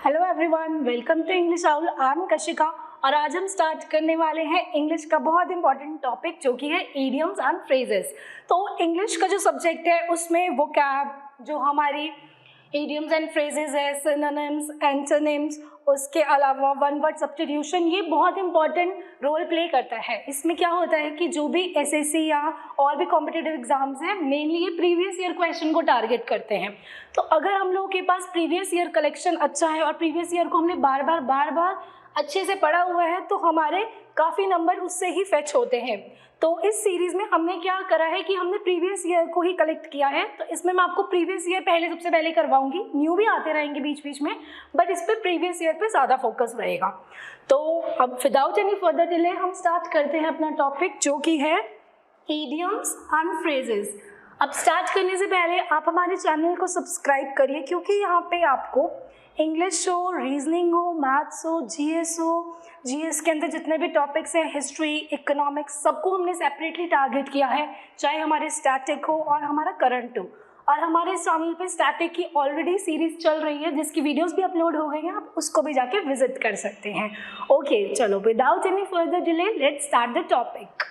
Hello everyone, welcome to English owl. I am Kashika और आज हम स्टार्ट करने वाले हैं इंग्लिश का बहुत इंपॉर्टेंट टॉपिक जो कि है इडियम्स एंड फ्रेजेस। तो इंग्लिश का जो सब्जेक्ट है उसमें वोकैब, जो हमारी इडियम्स एंड फ्रेजेस है, सिनोनिम्स, एंटोनिम्स, उसके अलावा वन वर्ड सब्स्टिट्यूशन, ये बहुत इंपॉर्टेंट रोल प्ले करता है। इसमें क्या होता है कि जो भी एसएससी या और भी कॉम्पिटिटिव एग्जाम्स हैं, मेनली ये प्रीवियस ईयर क्वेश्चन को टारगेट करते हैं। तो अगर हम लोगों के पास प्रीवियस ईयर कलेक्शन अच्छा है और प्रीवियस ईयर को हमने बार बार अच्छे से पढ़ा हुआ है तो हमारे काफ़ी नंबर उससे ही फेच होते हैं। तो इस सीरीज़ में हमने क्या करा है कि हमने प्रीवियस ईयर को ही कलेक्ट किया है। तो इसमें मैं आपको प्रीवियस ईयर सबसे पहले करवाऊंगी, न्यू भी आते रहेंगे बीच बीच में, बट इस पर प्रीवियस ईयर पे ज़्यादा फोकस रहेगा। तो अब विदाउट एनी फर्दर डिले हम स्टार्ट करते हैं अपना टॉपिक जो कि है इडियम्स एंड फ्रेजेस। अब स्टार्ट करने से पहले आप हमारे चैनल को सब्सक्राइब करिए, क्योंकि यहाँ पे आपको इंग्लिश हो, रीजनिंग हो, मैथ्स हो, जीएस के अंदर जितने भी टॉपिक्स हैं, हिस्ट्री, इकोनॉमिक्स, सबको हमने सेपरेटली टारगेट किया है, चाहे हमारे स्टैटिक हो और हमारा करंट हो। और हमारे चैनल पे स्टैटिक की ऑलरेडी सीरीज चल रही है जिसकी वीडियोस भी अपलोड हो गई हैं, आप उसको भी जाके विजिट कर सकते हैं। ओके, चलो without any further delay let's start the topic.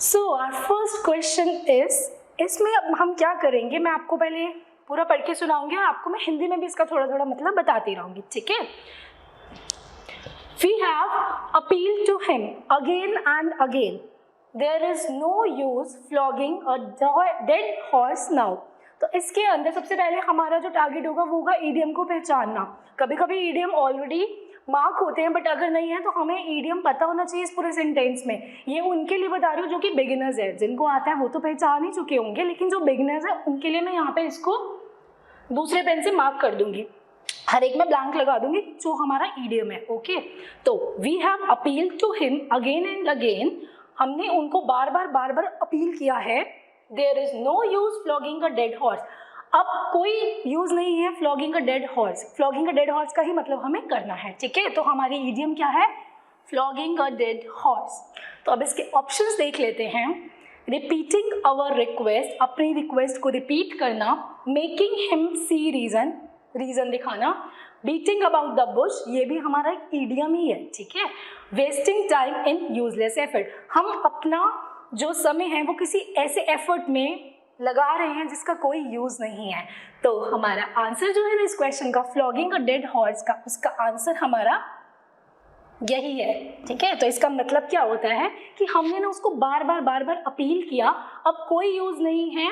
So our first question is, इसमें अब हम क्या करेंगे, मैं आपको पहले पूरा पढ़ के सुनाऊंगी और आपको मैं हिंदी में भी इसका थोड़ा थोड़ा मतलब बताती रहूंगी, ठीक है। We have appealed to him again and again. There is no use flogging a dead horse now. तो इसके अंदर सबसे पहले हमारा जो टारगेट होगा वो होगा ईडियम को पहचानना। कभी कभी ईडियम ऑलरेडी मार्क होते हैं, बट अगर नहीं है तो हमें ईडियम पता होना चाहिए इस पूरे सेंटेंस में। ये उनके लिए बता रही हूँ जो कि बिगिनर्स है, जिनको आता है वो तो पहचान ही चुके होंगे, लेकिन जो बिगिनर्स है उनके लिए मैं यहाँ पे इसको दूसरे पेन से मार्क कर दूंगी, हर एक में ब्लैंक लगा दूंगी जो हमारा ईडियम है। ओके, तो we have appeal to him again and again, हमने उनको बार बार अपील किया है। There is no use flogging a dead horse, अब कोई यूज नहीं है flogging a dead horse. Flogging a dead horse का ही मतलब हमें करना है, ठीक है। तो हमारी ईडियम क्या है, फ्लॉगिंग अ डेड हॉर्स। तो अब इसके ऑप्शंस देख लेते हैं। रिपीटिंग अवर रिक्वेस्ट, अपनी रिक्वेस्ट को रिपीट करना। मेकिंग हिम सी रीजन, रीजन दिखाना। बीटिंग अबाउट द बुश, ये भी हमारा एक ईडियम ही है, ठीक है। Wasting time in useless effort, हम अपना जो समय है वो किसी ऐसे एफर्ट में लगा रहे हैं जिसका कोई यूज नहीं है। तो हमारा आंसर जो है ना इस क्वेश्चन का, फ्लॉगिंग अ डेड हॉर्स का, उसका आंसर हमारा यही है, ठीक है। तो इसका मतलब क्या होता है कि हमने ना उसको बार बार अपील किया, अब कोई यूज नहीं है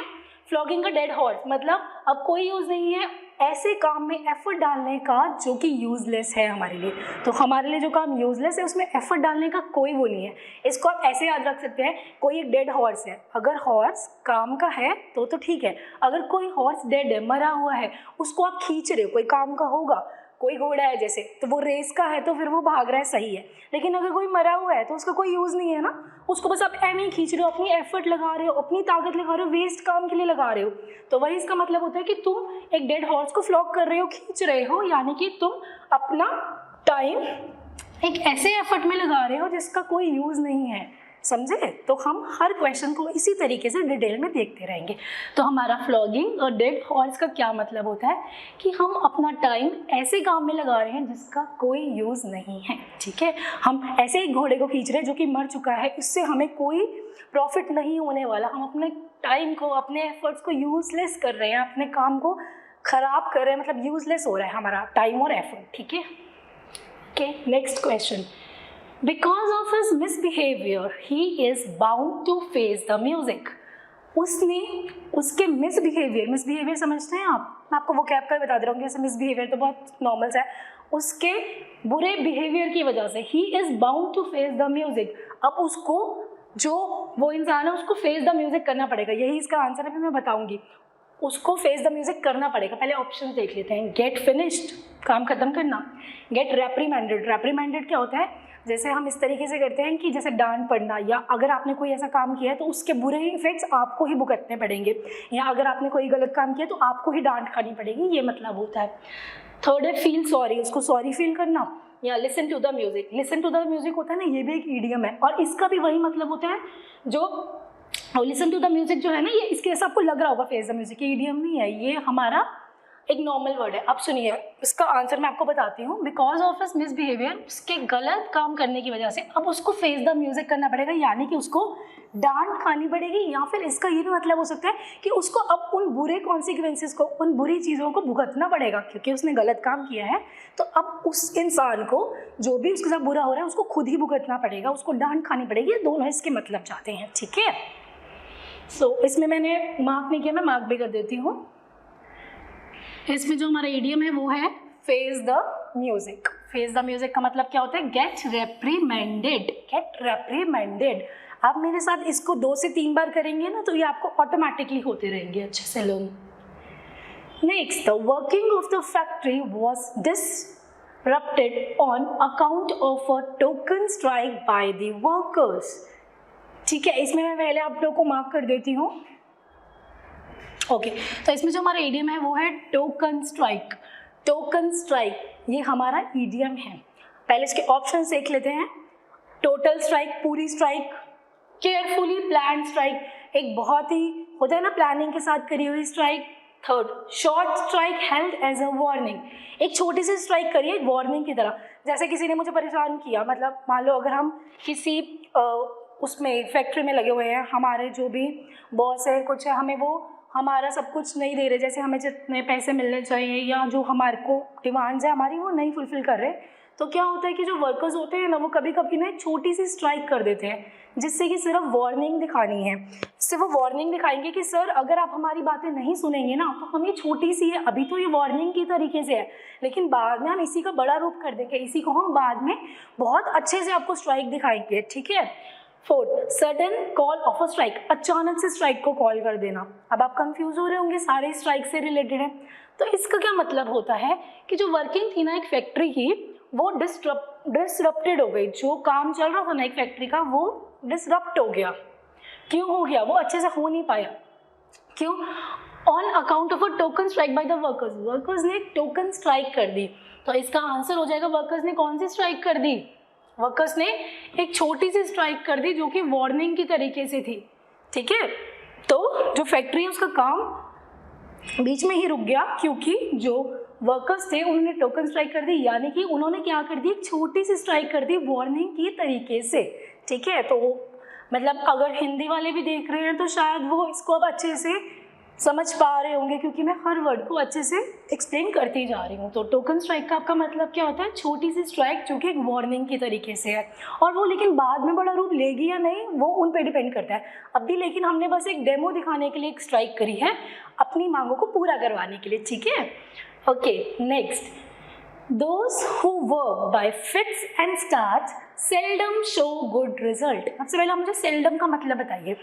फ्लॉगिंग अ डेड हॉर्स, मतलब अब कोई यूज नहीं है ऐसे काम में एफर्ट डालने का जो कि यूजलेस है हमारे लिए। तो हमारे लिए जो काम यूजलेस है उसमें एफर्ट डालने का कोई वो नहीं है। इसको आप ऐसे याद रख सकते हैं, कोई एक डेड हॉर्स है, अगर हॉर्स काम का है तो ठीक है, अगर कोई हॉर्स डेड है, मरा हुआ है, उसको आप खींच रहे हो, कोई काम का होगा। कोई घोड़ा है जैसे, तो वो रेस का है तो फिर वो भाग रहा है, सही है। लेकिन अगर कोई मरा हुआ है तो उसका कोई यूज़ नहीं है ना, उसको बस आप ऐਵੇਂ ही खींच रहे हो, अपनी एफर्ट लगा रहे हो, अपनी ताकत लगा रहे हो, वेस्ट काम के लिए लगा रहे हो। तो वही इसका मतलब होता है कि तुम एक डेड हॉर्स को फ्लॉग कर रहे हो, खींच रहे हो, यानी कि तुम अपना टाइम एक ऐसे एफर्ट में लगा रहे हो जिसका कोई यूज़ नहीं है, समझे। तो हम हर क्वेश्चन को इसी तरीके से डिटेल में देखते रहेंगे। तो हमारा फ्लॉगिंग और डेड हॉर्स का क्या मतलब होता है कि हम अपना टाइम ऐसे काम में लगा रहे हैं जिसका कोई यूज़ नहीं है, ठीक है। हम ऐसे ही घोड़े को खींच रहे हैं जो कि मर चुका है, इससे हमें कोई प्रॉफिट नहीं होने वाला। हम अपने टाइम को, अपने एफर्ट्स को यूजलेस कर रहे हैं, अपने काम को ख़राब कर रहे हैं, मतलब यूजलेस हो रहा है हमारा टाइम और एफर्ट, ठीक है। Okay, next question. Because of his misbehavior, he is bound to face the music. उसने उसके मिसबिहेवियर समझते हैं आप, मैं आपको वो कैप का बता दे रहा हूँ, जैसे मिसबिहेवियर तो बहुत नॉर्मल सा है, उसके बुरे बिहेवियर की वजह से he is bound to face the music। अब उसको, जो वो इंसान है उसको फेस द म्यूजिक करना पड़ेगा, यही इसका आंसर है, मैं बताऊंगी। उसको फेस द म्यूजिक करना पड़ेगा। पहले ऑप्शन देख लेते हैं। गेट फिनिश्ड, काम खत्म करना। गेट रेप्रीमेंडेड, रेप्रीमेंडेड क्या होता है, जैसे हम इस तरीके से करते हैं कि जैसे डांट पड़ना, या अगर आपने कोई ऐसा काम किया है तो उसके बुरे इफेक्ट्स आपको ही भुगतने पड़ेंगे, या अगर आपने कोई गलत काम किया तो आपको ही डांट खानी पड़ेगी, ये मतलब होता है। थर्ड है फील सॉरी, उसको सॉरी फील करना, या listen to the music. Listen to the music होता है ना, ये भी एक ईडियम है और इसका भी वही मतलब होता है जो लिसन टू द म्यूजिक जो है ना, ये इसके जैसा आपको लग रहा होगा फेस द म्यूजिक, ये ईडियम नहीं है, ये हमारा एक नॉर्मल वर्ड है। अब सुनिए, इसका आंसर मैं आपको बताती हूँ। बिकॉज ऑफ हिज मिसबिहेवियर, उसके गलत काम करने की वजह से अब उसको फेस द म्यूजिक करना पड़ेगा, यानी कि उसको डांट खानी पड़ेगी, या फिर इसका ये भी मतलब हो सकता है कि उसको अब उन बुरे कॉन्सिक्वेंसेस को, उन बुरी चीज़ों को भुगतना पड़ेगा, क्योंकि उसने गलत काम किया है। तो अब उस इंसान को जो भी उसके साथ बुरा हो रहा है उसको खुद ही भुगतना पड़ेगा, उसको डांट खानी पड़ेगी। ये दोनों इसके मतलब चाहते हैं, ठीक है। सो इसमें मैंने मार्क नहीं किया, मैं मार्क भी कर देती हूँ। इसमें जो हमारा इडियम है वो है face the music. Face the music का मतलब क्या होता है? गेट रेप्रीमेंडेड। गेट रेप्रीमेंडेड। आप मेरे साथ इसको 2 से 3 बार करेंगे ना तो ये आपको ऑटोमेटिकली होते रहेंगे अच्छे से लोग। Next, the working of the factory was disrupted on account of a token strike by the workers. ठीक है, इसमें मैं पहले आप लोग को मार्क कर देती हूँ। ओके, तो इसमें जो हमारा ईडियम है वो है टोकन स्ट्राइक। टोकन स्ट्राइक ये हमारा ईडियम है। पहले इसके ऑप्शन देख लेते हैं। टोटल स्ट्राइक, पूरी स्ट्राइक, केयरफुली प्लान स्ट्राइक, एक बहुत ही होता है ना प्लानिंग के साथ करी हुई strike. Third, short strike held as a warning, एक छोटी सी स्ट्राइक करिए वार्निंग की तरह। जैसे किसी ने मुझे परेशान किया, मतलब मान लो अगर हम किसी उसमें फैक्ट्री में लगे हुए हैं, हमारे जो भी बॉस है कुछ है, हमें वो हमारा सब कुछ नहीं दे रहे, जैसे हमें जितने पैसे मिलने चाहिए या जो हमारे को डिमांड्स है हमारी वो नहीं फुलफिल कर रहे, तो क्या होता है कि जो वर्कर्स होते हैं ना वो कभी कभी ना छोटी सी स्ट्राइक कर देते हैं, जिससे कि सिर्फ वार्निंग दिखानी है। सिर्फ वो वार्निंग दिखाएंगे कि सर अगर आप हमारी बातें नहीं सुनेंगे ना तो हम, ये छोटी सी है अभी तो ये वार्निंग की तरीके से है, लेकिन बाद में हम इसी का बड़ा रूप कर देंगे, इसी को हम बाद में बहुत अच्छे से आपको स्ट्राइक दिखाएंगे, ठीक है। Fourth, sudden call of a strike, अचानक से स्ट्राइक को कॉल कर देना। अब आप कंफ्यूज हो रहे होंगे, सारे स्ट्राइक से रिलेटेड है, तो इसका क्या मतलब होता है कि जो वर्किंग थी ना एक फैक्ट्री की, वो डिसरप्टेड हो गई। जो काम चल रहा था ना एक फैक्ट्री का वो डिसरप्ट हो गया। क्यों हो गया? वो अच्छे से हो नहीं पाया। क्यों? On account of a token strike by the workers, workers ने एक टोकन स्ट्राइक कर दी। तो इसका आंसर हो जाएगा वर्कर्स ने कौन सी स्ट्राइक कर दी? वर्कर्स ने एक छोटी सी स्ट्राइक कर दी जो कि वार्निंग की तरीके से थी, ठीक है। तो जो फैक्ट्री है उसका काम बीच में ही रुक गया क्योंकि जो वर्कर्स थे उन्होंने टोकन स्ट्राइक कर दी, यानी कि उन्होंने क्या कर दी, एक छोटी सी स्ट्राइक कर दी वार्निंग की तरीके से, ठीक है। तो मतलब अगर हिंदी वाले भी देख रहे हैं तो शायद वो इसको अब अच्छे से समझ पा रहे होंगे, क्योंकि मैं हर वर्ड को अच्छे से एक्सप्लेन करती जा रही हूँ। तो टोकन स्ट्राइक का आपका मतलब क्या होता है? छोटी सी स्ट्राइक जो कि एक वार्निंग की तरीके से है, और वो लेकिन बाद में बड़ा रूप लेगी या नहीं वो उन पे डिपेंड करता है। अभी लेकिन हमने बस एक डेमो दिखाने के लिए एक स्ट्राइक करी है, अपनी मांगों को पूरा करवाने के लिए, ठीक है। Okay, next, those who work by fits and starts seldom show good result. सबसे पहले मुझे सेल्डम का मतलब बताइए।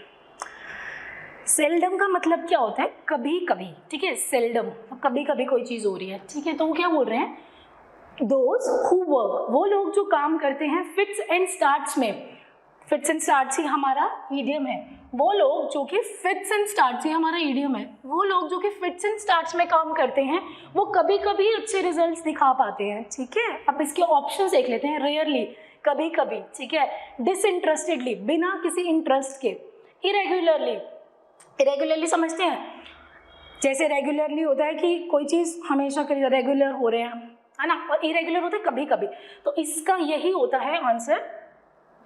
सेल्डम का मतलब क्या होता है? कभी कभी, ठीक है। सेल्डम, कभी कभी कोई चीज़ हो रही है, ठीक है। तो वो क्या बोल रहे हैं? दोज हु वर्क, वो लोग जो काम करते हैं फिट्स एंड स्टार्ट्स में, फिट्स एंड स्टार्ट्स ही हमारा ईडियम है। वो लोग जो कि फिट्स एंड स्टार्ट्स ही हमारा ईडियम है, वो लोग जो कि फिट्स एंड स्टार्ट्स में काम करते हैं वो कभी कभी अच्छे रिजल्ट्स दिखा पाते हैं, ठीक है। अब इसके ऑप्शन देख लेते हैं। रेयरली, कभी कभी, ठीक है। डिसइंटरेस्टेडली, बिना किसी इंटरेस्ट के। इरेगुलरली, इरेगुलरली समझते हैं, जैसे रेगुलरली होता है कि कोई चीज़ हमेशा रेगुलर हो रहे हैं, है ना, और इरेगुलर होता है कभी कभी। तो इसका यही होता है आंसर,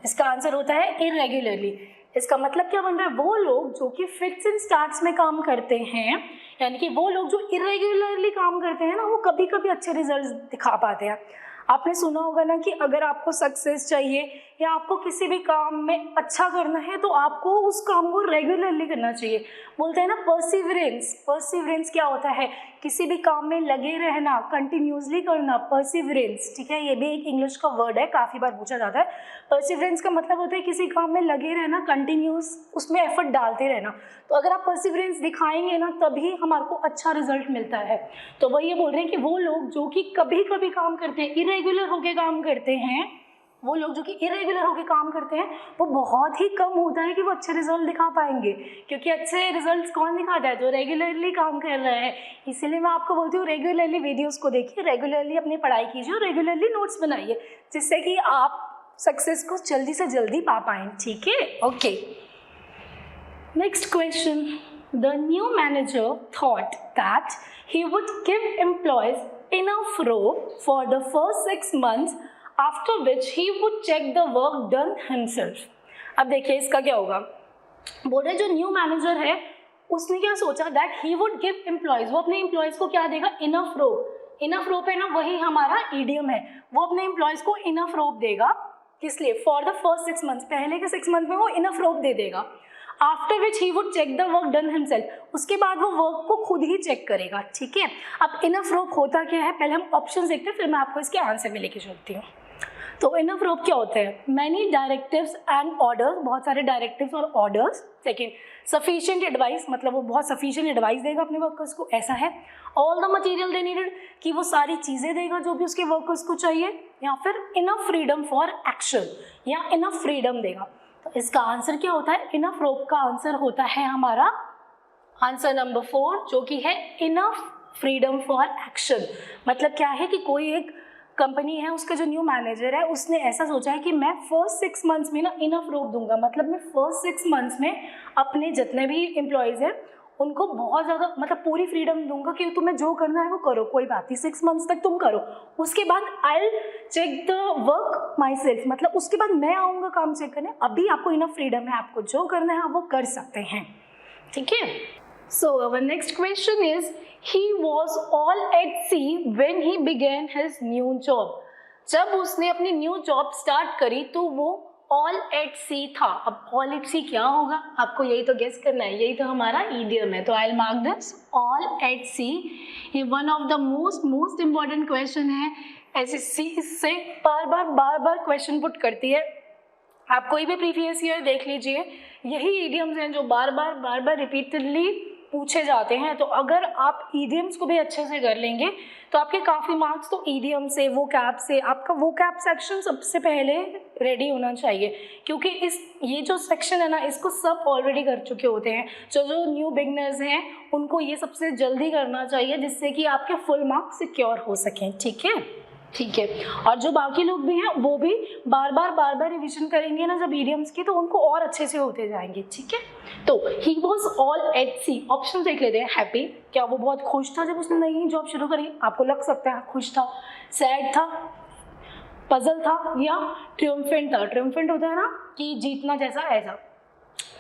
इसका आंसर होता है इरेगुलरली। इसका मतलब क्या बन रहा है? वो लोग जो कि फिट्स एंड स्टार्ट्स में काम करते हैं, यानी कि वो लोग जो इरेगुलरली काम करते हैं ना वो कभी कभी अच्छे रिजल्ट्स दिखा पाते हैं। आपने सुना होगा ना कि अगर आपको सक्सेस चाहिए या आपको किसी भी काम में अच्छा करना है तो आपको उस काम को रेगुलरली करना चाहिए। बोलते हैं ना परसिवरेंस। परसिवरेंस क्या होता है? किसी भी काम में लगे रहना, कंटिन्यूसली करना, परसिवरेंस, ठीक है। ये भी एक इंग्लिश का वर्ड है, काफ़ी बार पूछा जाता है। परसिवरेंस का मतलब होता है किसी काम में लगे रहना, कंटिन्यूस उसमें एफर्ट डालते रहना। तो अगर आप परसिवरेंस दिखाएंगे ना तभी हमारे को अच्छा रिजल्ट मिलता है। तो वही ये बोल रहे हैं कि वो लोग जो कि कभी कभी काम करते हैं, इरेगुलर होके काम करते हैं, वो लोग जो कि इरेगुलर होके काम करते हैं वो बहुत ही कम होता है कि वो अच्छे रिजल्ट दिखा पाएंगे, क्योंकि अच्छे रिजल्ट्स कौन दिखाता है? जो रेगुलरली काम कर रहा है। इसीलिए मैं आपको बोलती हूँ रेगुलरली वीडियोस को देखिए, रेगुलरली अपनी पढ़ाई कीजिए, रेगुलरली नोट्स बनाइए, जिससे कि आप सक्सेस को जल्दी से जल्दी पा पाएँ, ठीक है। Okay, next question. The new manager thought that he would give employees enough rope for the first 6 months, after which he would check the work done himself. अब देखिए इसका क्या होगा, बोल रहे जो न्यू मैनेजर है उसने क्या सोचा, that he would give employees, वो अपने एम्प्लॉयज को क्या देगा, इनफ रोप. इनफ रोप है ना, वही हमारा ईडियम है. वो अपने एम्प्लॉयज को इनफ रोप देगा, किस लिए, फॉर द फर्स्ट 6 मंथ्स, पहले के 6 मंथ में वो इनफ रोप दे देगा. After which he would check the work done himself, उसके बाद वो वर्क को खुद ही चेक करेगा. ठीक है, अब इनफ रोप होता क्या है, पहले हम ऑप्शन देखते हैं, फिर मैं आपको इसके आंसर में लेके चलती हूँ. तो इनफ रोप क्या होते हैं, मैनी डायरेक्टिव्स एंड ऑर्डर्स, बहुत सारे डायरेक्टिव्स और ऑर्डर्स. सेकेंड, सफिशिएंट एडवाइस, मतलब वो बहुत सफिशिएंट एडवाइस देगा अपने वर्कर्स को, ऐसा है. All the material they needed, कि वो सारी चीज़ें देगा जो भी उसके वर्कर्स को चाहिए. या फिर इनफ फ्रीडम फॉर एक्शन, या इनफ फ्रीडम देगा. तो इसका आंसर क्या होता है, इनफ रोप का आंसर होता है हमारा आंसर नंबर 4, जो कि है इनफ फ्रीडम फॉर एक्शन. मतलब क्या है कि कोई एक कंपनी है, उसका जो न्यू मैनेजर है उसने ऐसा सोचा है कि मैं फर्स्ट 6 मंथ्स में ना इनफ रोप दूंगा, मतलब मैं फर्स्ट 6 मंथ्स में अपने जितने भी एम्प्लॉयज़ हैं उनको बहुत ज़्यादा, मतलब पूरी फ्रीडम दूंगा कि तुम्हें जो करना है वो करो, कोई बात नहीं, 6 मंथ्स तक तुम करो. उसके बाद I will check the work myself, मतलब उसके बाद मैं आऊँगा काम चेक करने. अभी आपको इनफ फ्रीडम है, आपको जो करना है आप वो कर सकते हैं. ठीक है. So our next question is, he was all at sea when he began his new job. जब उसने अपनी न्यू जॉब स्टार्ट करी तो वो all at sea था. अब all at sea क्या होगा, आपको यही तो गेस करना है, यही तो हमारा इडियम है. तो I'll mark this all at sea. ये one of the most important question है. SSC इससे बार बार क्वेश्चन पुट करती है. आप कोई भी प्रीवियस ईयर देख लीजिए, यही इडियम्स हैं जो बार बार रिपीटेडली पूछे जाते हैं. तो अगर आप ईडियम्स को भी अच्छे से कर लेंगे तो आपके काफ़ी मार्क्स तो ईडियम से, वोकैब से, आपका वोकैब सेक्शन सबसे पहले रेडी होना चाहिए, क्योंकि ये जो सेक्शन है ना, इसको सब ऑलरेडी कर चुके होते हैं. जो न्यू बिगनर्स हैं उनको ये सबसे जल्दी करना चाहिए, जिससे कि आपके फुल मार्क्स सिक्योर हो सकें. ठीक है. और जो बाकी लोग भी हैं वो भी बार बार रिवीजन करेंगे ना जब ईडियम्स की, तो उनको और अच्छे से होते जाएंगे. ठीक है. तो he was all at sea, option देख लेते हैं. हैप्पी, क्या वो बहुत खुश था जब उसने नई जॉब शुरू करी, आपको लग सकता है खुश था. सैड था, पजल था, या ट्रियम्फेंट था. ट्रियम्फेंट होता है ना कि जीतना जैसा, ऐसा.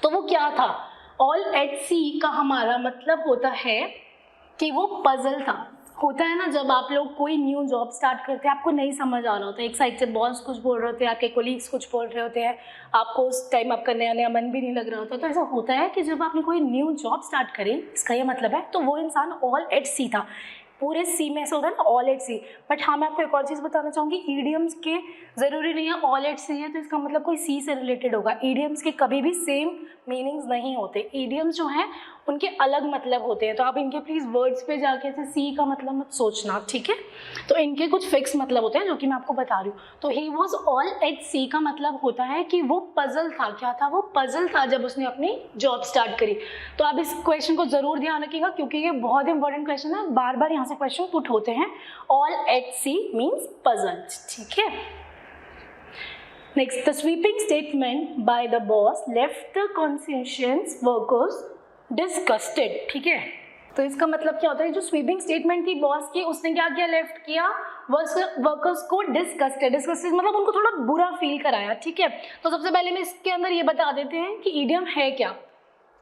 तो वो क्या था, ऑल एट सी का हमारा मतलब होता है कि वो पजल था. होता है ना जब आप लोग कोई न्यू जॉब स्टार्ट करते हैं, आपको नहीं समझ आ रहा होता है, एक साइड से बॉस कुछ बोल रहे होते हैं, आपके कोलीग्स कुछ बोल रहे होते हैं, आपको उस टाइम आपका नया मन भी नहीं लग रहा होता. तो ऐसा होता है कि जब आपने कोई न्यू जॉब स्टार्ट करी, इसका ये मतलब है, तो वो इंसान ऑल एट सी था. पूरे सी में ऐसा होता है ना, ऑल एट सी. बट हाँ, मैं आपको एक और चीज़ बताना चाहूँगी, ईडियम्स के ज़रूरी नहीं है ऑल एट सी है तो इसका मतलब कोई सी से रिलेटेड होगा. ईडियम्स के कभी भी सेम मीनिंग्स नहीं होते. ईडियम्स जो हैं उनके अलग मतलब होते हैं, तो आप इनके प्लीज़ वर्ड्स पे जाके ऐसे सी का मतलब मत सोचना. ठीक है. तो इनके कुछ फिक्स मतलब होते हैं जो कि मैं आपको बता रही हूँ. तो ही वॉज ऑल एट सी का मतलब होता है कि वो पजल था. क्या था, वो पजल था जब उसने अपनी जॉब स्टार्ट करी. तो आप इस क्वेश्चन को ज़रूर ध्यान रखिएगा, क्योंकि ये बहुत इंपॉर्टेंट क्वेश्चन है, बार यहाँ से क्वेश्चन पुट होते हैं. All at sea means puzzle. ठीक है. Next, the sweeping statement by the boss left the conscious workers disgusted. ठीक है. तो इसका मतलब क्या होता है, जो स्वीपिंग स्टेटमेंट थी बॉस की, उसने क्या किया, लेफ्ट किया वर्कर्स को डिस्गस्टेड. मतलब उनको थोड़ा बुरा फील कराया. ठीक है. तो सबसे पहले मैं इसके अंदर ये बता देते हैं कि ईडियम है क्या.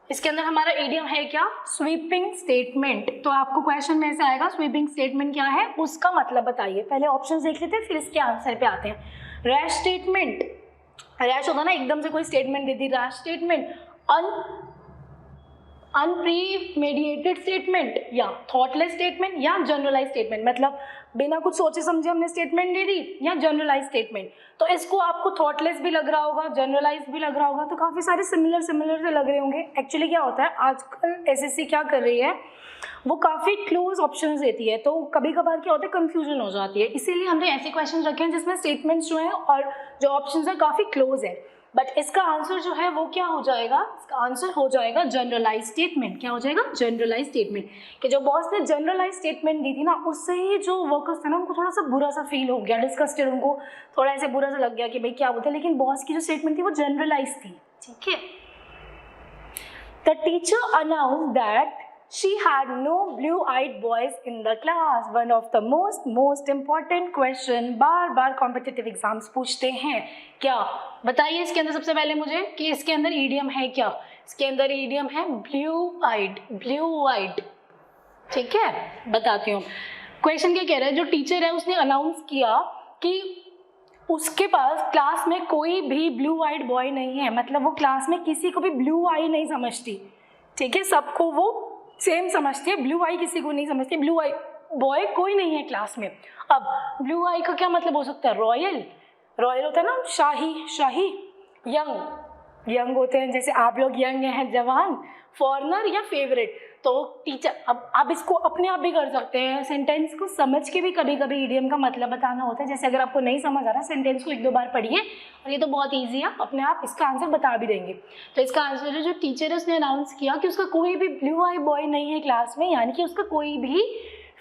इसके अंदर हमारा ईडियम है क्या, स्वीपिंग स्टेटमेंट. तो आपको क्वेश्चन में से आएगा स्वीपिंग स्टेटमेंट क्या है, उसका मतलब बताइए. पहले ऑप्शन देख लेते हैं, फिर इसके आंसर पे आते हैं. रैश स्टेटमेंट, रैश होता ना एकदम से कोई स्टेटमेंट दे दी. रैश स्टेटमेंट, अनप्रीमेडिएटेड स्टेटमेंट, या थॉटलेस स्टेटमेंट, या जनरलाइज स्टेटमेंट. मतलब बिना कुछ सोचे समझे हमने स्टेटमेंट दे दी, या जनरलाइज स्टेटमेंट. तो इसको आपको थॉटलेस भी लग रहा होगा, जनरलाइज भी लग रहा होगा, तो काफ़ी सारे सिमिलर से लग रहे होंगे. एक्चुअली क्या होता है, आजकल एसएससी क्या कर रही है, वो काफ़ी क्लोज ऑप्शंस देती है, तो कभी कभार क्या होता है, कन्फ्यूजन हो जाती है. इसीलिए हमने ऐसे क्वेश्चन रखे हैं जिसमें स्टेटमेंट्स जो हैं और जो ऑप्शंस हैं काफ़ी क्लोज है. बट इसका आंसर जो है वो क्या हो जाएगा, इसका आंसर हो जाएगा जनरलाइज स्टेटमेंट. क्या हो जाएगा, जनरलाइज स्टेटमेंट. कि जो बॉस ने जनरलाइज स्टेटमेंट दी थी ना, उससे ही जो वर्कर्स थे ना उनको थोड़ा सा बुरा सा फील हो गया, डिस्गस्टेड, उनको थोड़ा ऐसे बुरा सा लग गया कि भाई क्या बोलते हैं, लेकिन बॉस की जो स्टेटमेंट थी वो जनरलाइज थी. ठीक है. The teacher announced that she had no blue-eyed boys in the class. One of the most important question bar bar competitive exams पूछते हैं। क्या बताइए इसके अंदर सबसे पहले मुझे कि इसके अंदर idiom है क्या? इसके अंदर idiom है blue-eyed। ठीक है, बताती हूँ। क्वेश्चन क्या कह रहा है, जो टीचर है उसने अनाउंस किया कि उसके पास क्लास में कोई भी ब्लू आइड बॉय नहीं है, मतलब वो क्लास में किसी को भी ब्लू आई नहीं समझती। ठीक है, सबको वो सेम समझती है, ब्लू आई किसी को नहीं समझती, ब्लू आई बॉय कोई नहीं है क्लास में। अब ब्लू आई का क्या मतलब हो सकता है? रॉयल होता है ना, शाही, यंग होते हैं, जैसे आप लोग यंग हैं, जवान, फॉरनर या फेवरेट। तो टीचर अब इसको अपने आप भी कर सकते हैं, सेंटेंस को समझ के भी कभी कभी इडियम का मतलब बताना होता है। जैसे अगर आपको नहीं समझ आ रहा, सेंटेंस को 1-2 बार पढ़िए और ये तो बहुत ईजी है, अपने आप इसका आंसर बता भी देंगे। तो इसका आंसर है, जो टीचर है उसने अनाउंस किया कि उसका कोई भी ब्लू आई बॉय नहीं है क्लास में, यानी कि उसका कोई भी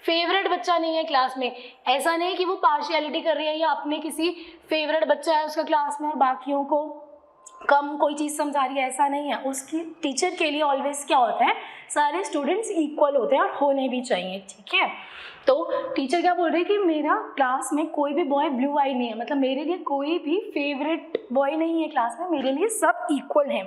फेवरेट बच्चा नहीं है क्लास में। ऐसा नहीं कि वो पार्शियलिटी कर रही है या अपने किसी फेवरेट बच्चा है उसका क्लास में और बाकियों को कम कोई चीज़ समझा रही है, ऐसा नहीं है। उसकी टीचर के लिए ऑलवेज क्या होता है, सारे स्टूडेंट्स इक्वल होते हैं और होने भी चाहिए। ठीक है, तो टीचर क्या बोल रही है कि मेरा क्लास में कोई भी बॉय ब्लू आई नहीं है, मतलब मेरे लिए कोई भी फेवरेट बॉय नहीं है क्लास में, मेरे लिए सब इक्वल हैं।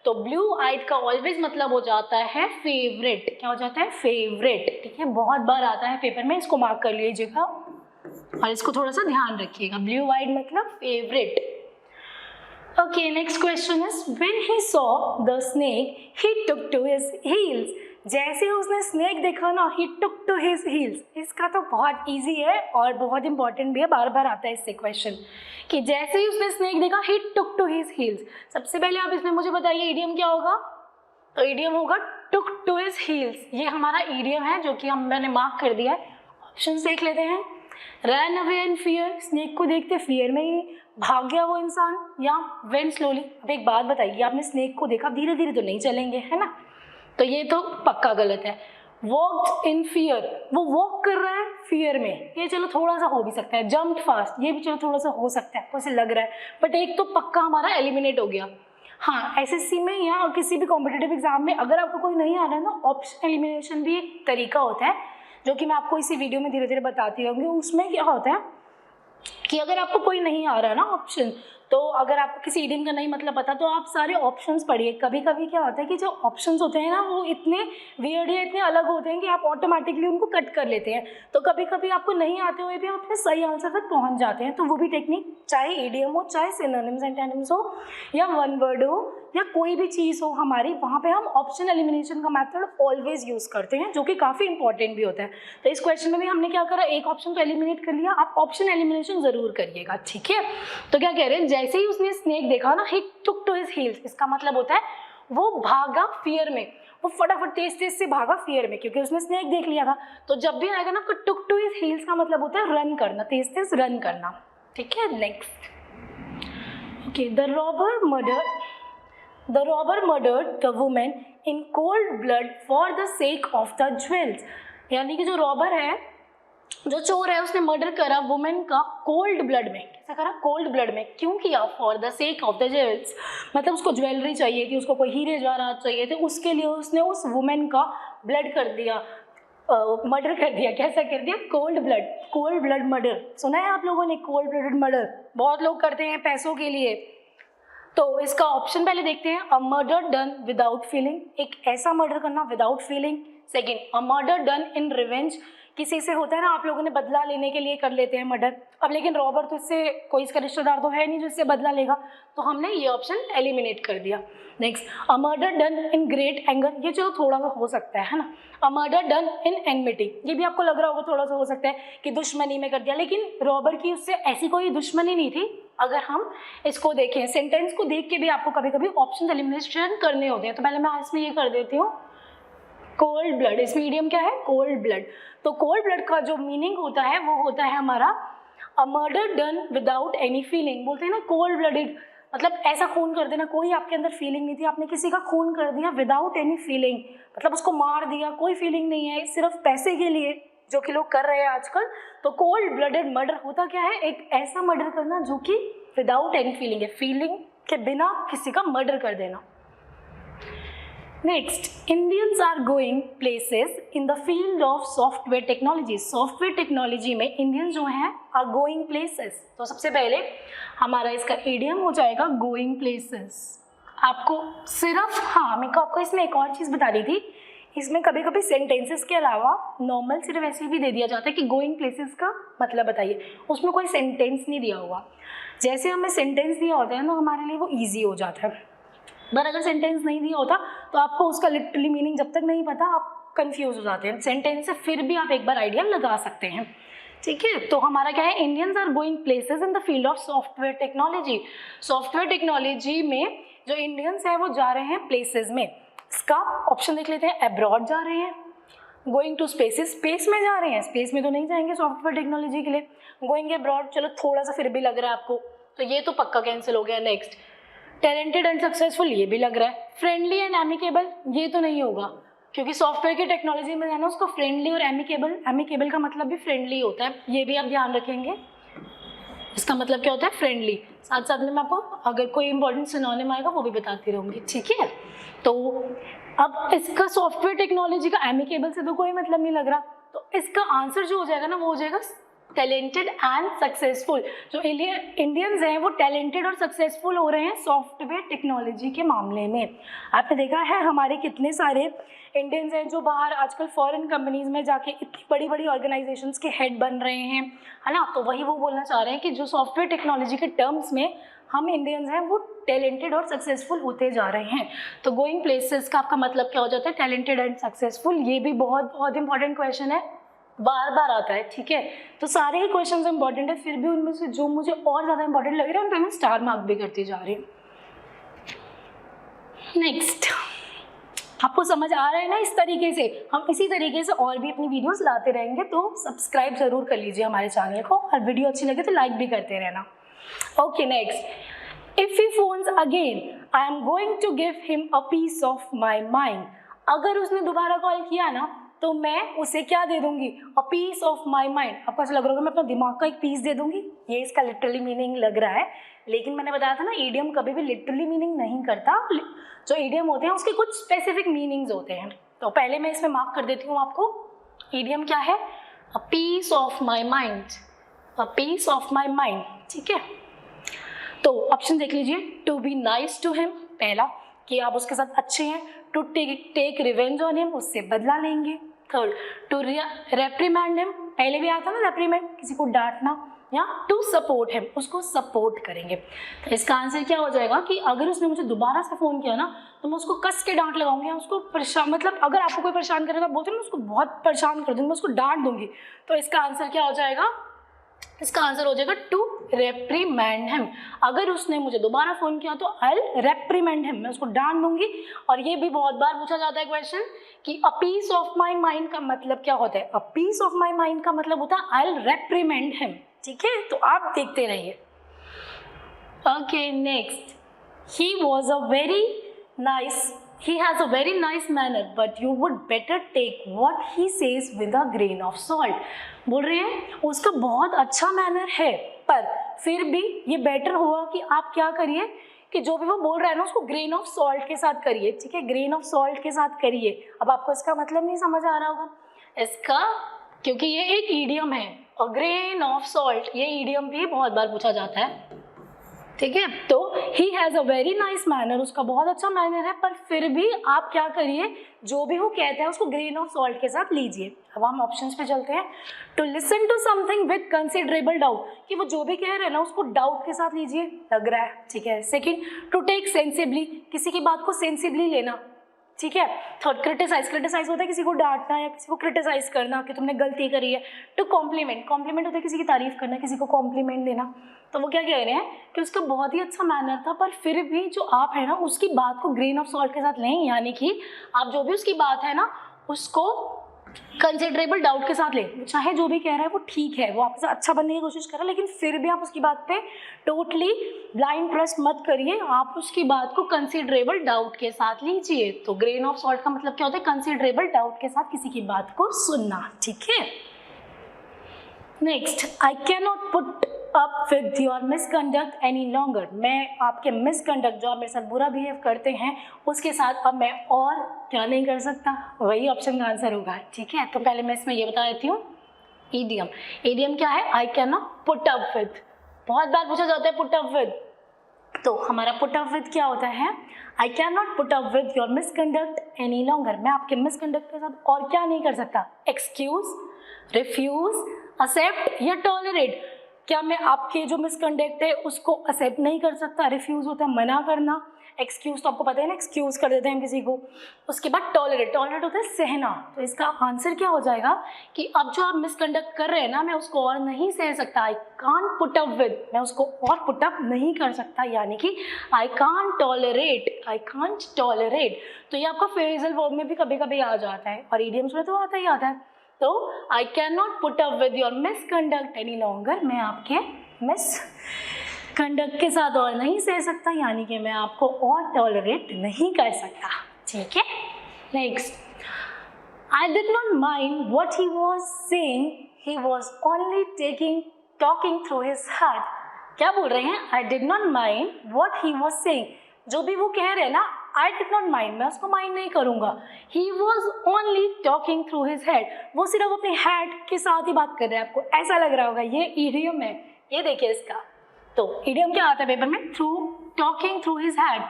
तो ब्लू आइड का ऑलवेज मतलब हो जाता है फेवरेट। क्या हो जाता है? फेवरेट। ठीक है, बहुत बार आता है पेपर में, इसको मार्क कर लीजिएगा और इसको थोड़ा सा ध्यान रखिएगा। ब्लू आइड मतलब favourite. Okay, next question is, when he saw the snake, he took to his heels. जैसे उसने स्नेक देखा ना, he took to his heels। इसका तो बहुत इजी है और बहुत इंपॉर्टेंट भी है, बार बार आता है इससे क्वेश्चन कि जैसे ही उसने स्नेक देखा, he took to his heels। सबसे पहले आप इसमें मुझे बताइए इडियम क्या होगा? तो इडियम होगा took to his heels। ये हमारा इडियम है जो कि मैंने मार्क कर दिया है। ऑप्शन देख लेते हैं। Run away in fear, snake को देखते फियर में ही भाग गया वो इंसान, या वेंट स्लोली। अब एक बात बताइए, आपने स्नेक को देखा, धीरे धीरे तो नहीं चलेंगे, है ना, तो ये तो पक्का गलत है। वॉक्ड इन फियर, वो वॉक कर रहा है फियर में, ये चलो थोड़ा सा हो भी सकता है। जम्प्ड फास्ट, ये भी चलो थोड़ा सा हो सकता है, आपको ऐसे लग रहा है, बट एक तो पक्का हमारा एलिमिनेट हो गया। हाँ, एसएससी में या किसी भी कॉम्पिटिटिव एग्जाम में अगर आपको कोई नहीं आ रहा है ना, ऑप्शन एलिमिनेशन भी एक तरीका होता है जो कि मैं आपको इसी वीडियो में धीरे धीरे बताती रहूँगी। उसमें क्या होता है कि अगर आपको कोई नहीं आ रहा ना ऑप्शन, तो अगर आपको किसी इडियम का नहीं मतलब पता, तो आप सारे ऑप्शंस पढ़िए। कभी कभी क्या होता है कि जो ऑप्शंस होते हैं ना, वो इतने वियर्ड या इतने अलग होते हैं कि आप ऑटोमेटिकली उनको कट कर लेते हैं। तो कभी कभी आपको नहीं आते हुए भी आप अपने सही आंसर तक पहुंच जाते हैं। तो वो भी टेक्निक, चाहे इडियम हो, चाहे सिनोनिम्स एंड एंटोनिम्स हो, या वन वर्ड हो, या कोई भी चीज़ हो हमारी, वहाँ पे हम ऑप्शन एलिमिनेशन का मेथड ऑलवेज यूज़ करते हैं, जो कि काफ़ी इंपॉर्टेंट भी होता है। तो इस क्वेश्चन में भी हमने क्या करा, एक ऑप्शन तो एलिमिनेट कर लिया, आप ऑप्शन एलिमिनेशन ज़रूर करिएगा। ठीक है, तो क्या कह रहे हैं, जैसे ही उसने स्नेक देखा ना, ही टुक टू हिज हील्स, इसका मतलब होता है वो भागा फियर में, वो फटाफट तेज तेज से भागा फियर में, क्योंकि उसने स्नेक देख लिया था। तो जब भी आएगा ना टुक टू हिज हील्स का मतलब होता है रन करना, तेज तेज रन करना। ठीक है, next. Okay, the robber murdered the woman in cold blood for the sake of the jewels। यानी कि जो रॉबर है, जो चोर है, उसने मर्डर करा वुमेन का कोल्ड ब्लड में। कैसा करा? कोल्ड ब्लड में। क्यों किया? For the sake of the jewels, मतलब उसको ज्वेलरी चाहिए थी, उसको कोई हीरे जवाहरात चाहिए थे, उसके लिए उसने उस वुमेन का ब्लड कर दिया, मर्डर कर दिया। कैसा कर दिया? Cold blood murder. सुना है आप लोगों ने कोल्ड ब्लडेड मर्डर? बहुत लोग करते हैं पैसों के लिए। तो इसका ऑप्शन पहले देखते हैं, a murder done without feeling, एक ऐसा मर्डर करना without feeling. Second, a murder done in revenge, किसी से होता है ना, आप लोगों ने बदला लेने के लिए कर लेते हैं मर्डर। अब लेकिन रॉबर तो इससे कोई इसका रिश्तेदार तो है नहीं जो इससे बदला लेगा, तो हमने ये ऑप्शन एलिमिनेट कर दिया। Next, a murder done in great anger, ये चलो थोड़ा सा हो सकता है ना। A murder done in enmity, ये भी आपको लग रहा होगा थोड़ा सा हो सकता है कि दुश्मनी में कर दिया, लेकिन रॉबर की उससे ऐसी कोई दुश्मनी नहीं थी। अगर हम इसको देखें, सेंटेंस को देख के भी आपको कभी कभी ऑप्शन एलिमिनेशन करने होते हैं। तो पहले मैं इसमें ये कर देती हूँ, कोल्ड ब्लड, इसमें मीडियम क्या है? Cold blood. तो कोल्ड ब्लड का जो मीनिंग होता है वो होता है हमारा a murder done without any feeling. बोलते हैं ना कोल्ड ब्लडेड, मतलब ऐसा खून कर देना, कोई आपके अंदर फीलिंग नहीं थी, आपने किसी का खून कर दिया विदाउट एनी फीलिंग, मतलब उसको मार दिया, कोई फीलिंग नहीं है, सिर्फ पैसे के लिए, जो कि लोग कर रहे हैं आजकल। तो कोल्ड ब्लडेड मर्डर होता क्या है? एक ऐसा मर्डर करना जो कि विदाउट एनी फीलिंग है, फीलिंग के बिना किसी का मर्डर कर देना। Next, Indians are going places in the field of software technology. Software technology में इंडियंस जो हैं आर गोइंग प्लेसेस। तो सबसे पहले हमारा इसका इडियम हो जाएगा गोइंग प्लेसेस। आपको सिर्फ मैं आपको इसमें एक और चीज़ बता रही थी, इसमें कभी कभी सेंटेंसेस के अलावा नॉर्मल सिर्फ ऐसे भी दे दिया जाता है कि गोइंग प्लेसेस का मतलब बताइए, उसमें कोई सेंटेंस नहीं दिया हुआ। जैसे हमें सेंटेंस दिया होता है ना, हमारे लिए वो ईजी हो जाता है, पर अगर सेंटेंस नहीं दिया होता तो आपको उसका लिटरली मीनिंग जब तक नहीं पता आप कंफ्यूज हो जाते हैं। सेंटेंस से फिर भी आप एक बार आइडिया लगा सकते हैं, ठीक है। तो हमारा क्या है, Indians are going places in the field of software technology. Software technology में जो इंडियंस हैं वो जा रहे हैं प्लेसेस में। इसका ऑप्शन देख लेते हैं, अब्रॉड जा रहे हैं, गोइंग टू स्पेसेस, स्पेस में जा रहे हैं, स्पेस में तो नहीं जाएंगे सॉफ्टवेयर टेक्नोलॉजी के लिए, गोइंग अब्रॉड चलो थोड़ा सा फिर भी लग रहा है आपको, तो ये तो पक्का कैंसिल हो गया। नेक्स्ट, टैलेंटेड एंड सक्सेसफुल, ये भी लग रहा है। फ्रेंडली एंड एमिकेबल, ये तो नहीं होगा क्योंकि सॉफ्टवेयर की टेक्नोलॉजी में है ना उसको फ्रेंडली और एमिकेबल का मतलब भी फ्रेंडली होता है, ये भी आप ध्यान रखेंगे। इसका मतलब क्या होता है, फ्रेंडली। साथ साथ में मैं आपको अगर कोई इंपॉर्टेंट सिनोनिम आएगा वो भी बताती रहूँगी, ठीक है। तो अब इसका सॉफ्टवेयर टेक्नोलॉजी का एमिकेबल से तो कोई मतलब नहीं लग रहा, तो इसका आंसर जो हो जाएगा ना वो हो जाएगा टैलेंटेड एंड सक्सेसफुल। जो इंडियंस हैं वो टैलेंटेड और सक्सेसफुल हो रहे हैं सॉफ्टवेयर टेक्नोलॉजी के मामले में। आपने देखा है हमारे कितने सारे इंडियंस हैं जो बाहर आजकल फॉरेन कंपनीज में जाके इतनी बड़ी बड़ी ऑर्गेनाइजेशंस के हेड बन रहे हैं, है ना। तो वही वो बोलना चाह रहे हैं कि जो सॉफ्टवेयर टेक्नोलॉजी के टर्म्स में हम इंडियंस हैं वो टैलेंटेड और सक्सेसफुल होते जा रहे हैं। तो गोइंग प्लेसेस का आपका मतलब क्या हो जाता है, टैलेंटेड एंड सक्सेसफुल। ये भी बहुत बहुत इंपॉर्टेंट क्वेश्चन है, बार बार आता है, ठीक है। तो सारे ही क्वेश्चन इंपॉर्टेंट है, फिर भी उनमें से जो मुझे और ज़्यादा इंपॉर्टेंट लग रहे हैं उन पर मैं स्टार मार्क भी करती जा रही हूँ। नेक्स्ट, आपको समझ आ रहा है ना। इस तरीके से हम इसी तरीके से और भी अपनी वीडियोस लाते रहेंगे, तो सब्सक्राइब ज़रूर कर लीजिए हमारे चैनल को, और वीडियो अच्छी लगे तो लाइक भी करते रहना। Okay, next, if he phones again I am going to give him a piece of my mind. अगर उसने दोबारा कॉल किया ना तो मैं उसे क्या दे दूंगी, a piece of my mind. आपको ऐसा लग रहा होगा मैं अपना दिमाग का एक पीस दे दूंगी, ये इसका लिटरली मीनिंग लग रहा है। लेकिन मैंने बताया था ना ईडियम कभी भी लिटरली मीनिंग नहीं करता, जो ईडियम होते हैं उसके कुछ स्पेसिफिक मीनिंग्स होते हैं। तो पहले मैं इसमें मार्क कर देती हूँ आपको, ईडियम क्या है, a piece of my mind, a piece of my mind, ठीक है। तो ऑप्शन देख लीजिए, to be nice to him, पहला कि आप उसके साथ अच्छे हैं, to take revenge on him, उससे बदला लेंगे। थर्ड, टू रेप्रीमैंड हिम, पहले भी आता ना रेप्रीमैंड, किसी को डांटना, या टू सपोर्ट हिम, उसको सपोर्ट करेंगे। तो इसका आंसर क्या हो जाएगा कि अगर उसने मुझे दोबारा से फ़ोन किया ना तो मैं उसको कस के डांट लगाऊंगी, उसको परेशान, मतलब अगर आपको कोई परेशान करेगा बोलते हैं ना उसको बहुत परेशान कर दूंगी, मैं उसको डांट दूंगी। तो इसका आंसर क्या हो जाएगा, इसका आंसर हो जाएगा टू रेप्रीमैंड हिम। अगर उसने मुझे दोबारा फ़ोन किया तो आई रेप्रीमैंड हिम, मैं उसको डांट दूंगी। और ये भी बहुत बार पूछा जाता है क्वेश्चन कि a piece of my mind का मतलब क्या होता है। A piece of my mind का मतलब होता है आई रेप्रीमैंड हिम, ठीक है। तो आप देखते रहिए। Okay, next, he was a very nice, he has a very nice manner but you would better take what he says with a grain of salt। बोल रहे हैं उसका बहुत अच्छा मैनर है, पर फिर भी ये बेटर होगा कि आप क्या करिए कि जो भी वो बोल रहा है ना उसको ग्रेन ऑफ सॉल्ट के साथ करिए, ठीक है, ग्रेन ऑफ सॉल्ट के साथ करिए। अब आपको इसका मतलब नहीं समझ आ रहा होगा इसका, क्योंकि ये एक ईडियम है, और ग्रेन ऑफ सॉल्ट ये ईडियम भी बहुत बार पूछा जाता है, ठीक है। तो he has a very nice manner, उसका बहुत अच्छा मैनर है, पर फिर भी आप क्या करिए जो भी वो कहता है उसको ग्रेन ऑफ सॉल्ट के साथ लीजिए। अब हम ऑप्शंस पे चलते हैं। To listen to something with considerable doubt, कि वो जो भी कह रहे हैं ना उसको डाउट के साथ लीजिए, लग रहा है, ठीक है। सेकेंड, टू टेक सेंसिबली, किसी की बात को सेंसिबली लेना, ठीक है। थर्ड, क्रिटिसाइज, क्रिटिसाइज होता है किसी को डांटना या किसी को क्रिटिसाइज करना कि तुमने गलती करी है। टू कॉम्प्लीमेंट, कॉम्प्लीमेंट होता है किसी की तारीफ करना, किसी को कॉम्प्लीमेंट देना। तो वो क्या कह रहे हैं कि उसका बहुत ही अच्छा मैनर था, पर फिर भी जो आप है ना उसकी बात को ग्रेन ऑफ सॉल्ट के साथ लें, यानी कि आप जो भी उसकी बात है ना उसको कंसिडरेबल डाउट के साथ लें। चाहे जो भी कह रहा है वो ठीक है, वो आपके साथ अच्छा बनने की कोशिश कर रहा है, लेकिन फिर भी आप उसकी बात पे टोटली ब्लाइंड ट्रस्ट मत करिए, आप उसकी बात को कंसिडरेबल डाउट के साथ लीजिए। तो ग्रेन ऑफ सॉल्ट का मतलब क्या होता है, कंसिडरेबल डाउट के साथ किसी की बात को सुनना, ठीक है। Next, I can not put up with your misconduct any longer, मैं आपके मिसकंडक्ट जो आप मेरे साथ बुरा बिहेव करते हैं उसके साथ अब मैं और क्या नहीं कर सकता, वही ऑप्शन का आंसर होगा। ठीक है, तो पहले मैं इसमें ये बता देती हूँ ईडियम। ईडियम क्या है? I can not put up with, बहुत बार पूछा जाता है पुट अप विद, तो हमारा पुट अप विद क्या होता है? I can not put up with your misconduct any longer, मैं आपके मिसकंडक्ट के साथ और क्या नहीं कर सकता? एक्सक्यूज, रिफ्यूज, एक्सेप्ट या टॉलरेट। क्या मैं आपके जो मिसकंडक्ट है उसको एक्सेप्ट नहीं कर सकता? रिफ्यूज होता है मना करना, एक्सक्यूज तो आपको पता है ना, एक्सक्यूज कर देते हैं हम किसी को। उसके बाद टॉलरेट, टॉलरेट होता है सहना। तो इसका आंसर क्या हो जाएगा कि अब जो आप मिसकंडक्ट कर रहे हैं ना, मैं उसको और नहीं सह सकता, I can't put up with, मैं उसको और पुट अप नहीं कर सकता, यानी कि I can't tolerate, I can't tolerate. तो ये आपका फ्रेजल वर्ब में भी कभी कभी आ जाता है और इडियम्स में तो आता ही आता है। तो I can not put up with your misconduct any longer, मैं आपके मिसकंडक्ट के साथ और नहीं सह सकता, यानी कि मैं आपको और टॉलरेट नहीं कर सकता। ठीक है, next, I did not mind what he was saying, he was only talking through his heart. क्या बोल रहे हैं? I did not mind what he was saying, जो भी वो कह रहे हैं ना, आई डिड नॉट माइंड, मैं उसको माइंड नहीं करूंगा। He was only talking through his head, वो सिर्फ अपने हेड के साथ ही बात कर रहे हैं। आपको ऐसा लग रहा होगा ये ईडियम है, ये देखिए इसका। तो ईडियम क्या आता है पेपर में? Through, talking through his head,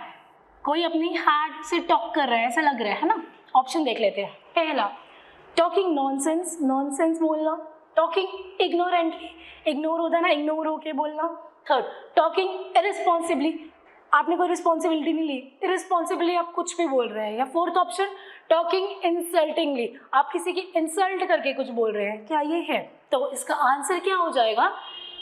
कोई अपनी हेड से टॉक कर रहा है, ऐसा लग रहा है ना। ऑप्शन देख लेते हैं। पहला, टॉकिंग नॉनसेंस, नॉनसेंस बोलना। टॉकिंग इग्नोरेंटली, इग्नोर होता है ना, इग्नोर होके बोलना। थर्ड, टॉकिंग इररिस्पॉन्सिबली, आपने कोई रिस्पॉन्सिबिलिटी नहीं ली, इररिस्पॉन्सिबली आप कुछ भी बोल रहे हैं। या फोर्थ ऑप्शन, टॉकिंग इंसल्टिंगली, आप किसी की इंसल्ट करके कुछ बोल रहे हैं। क्या ये है? तो इसका आंसर क्या हो जाएगा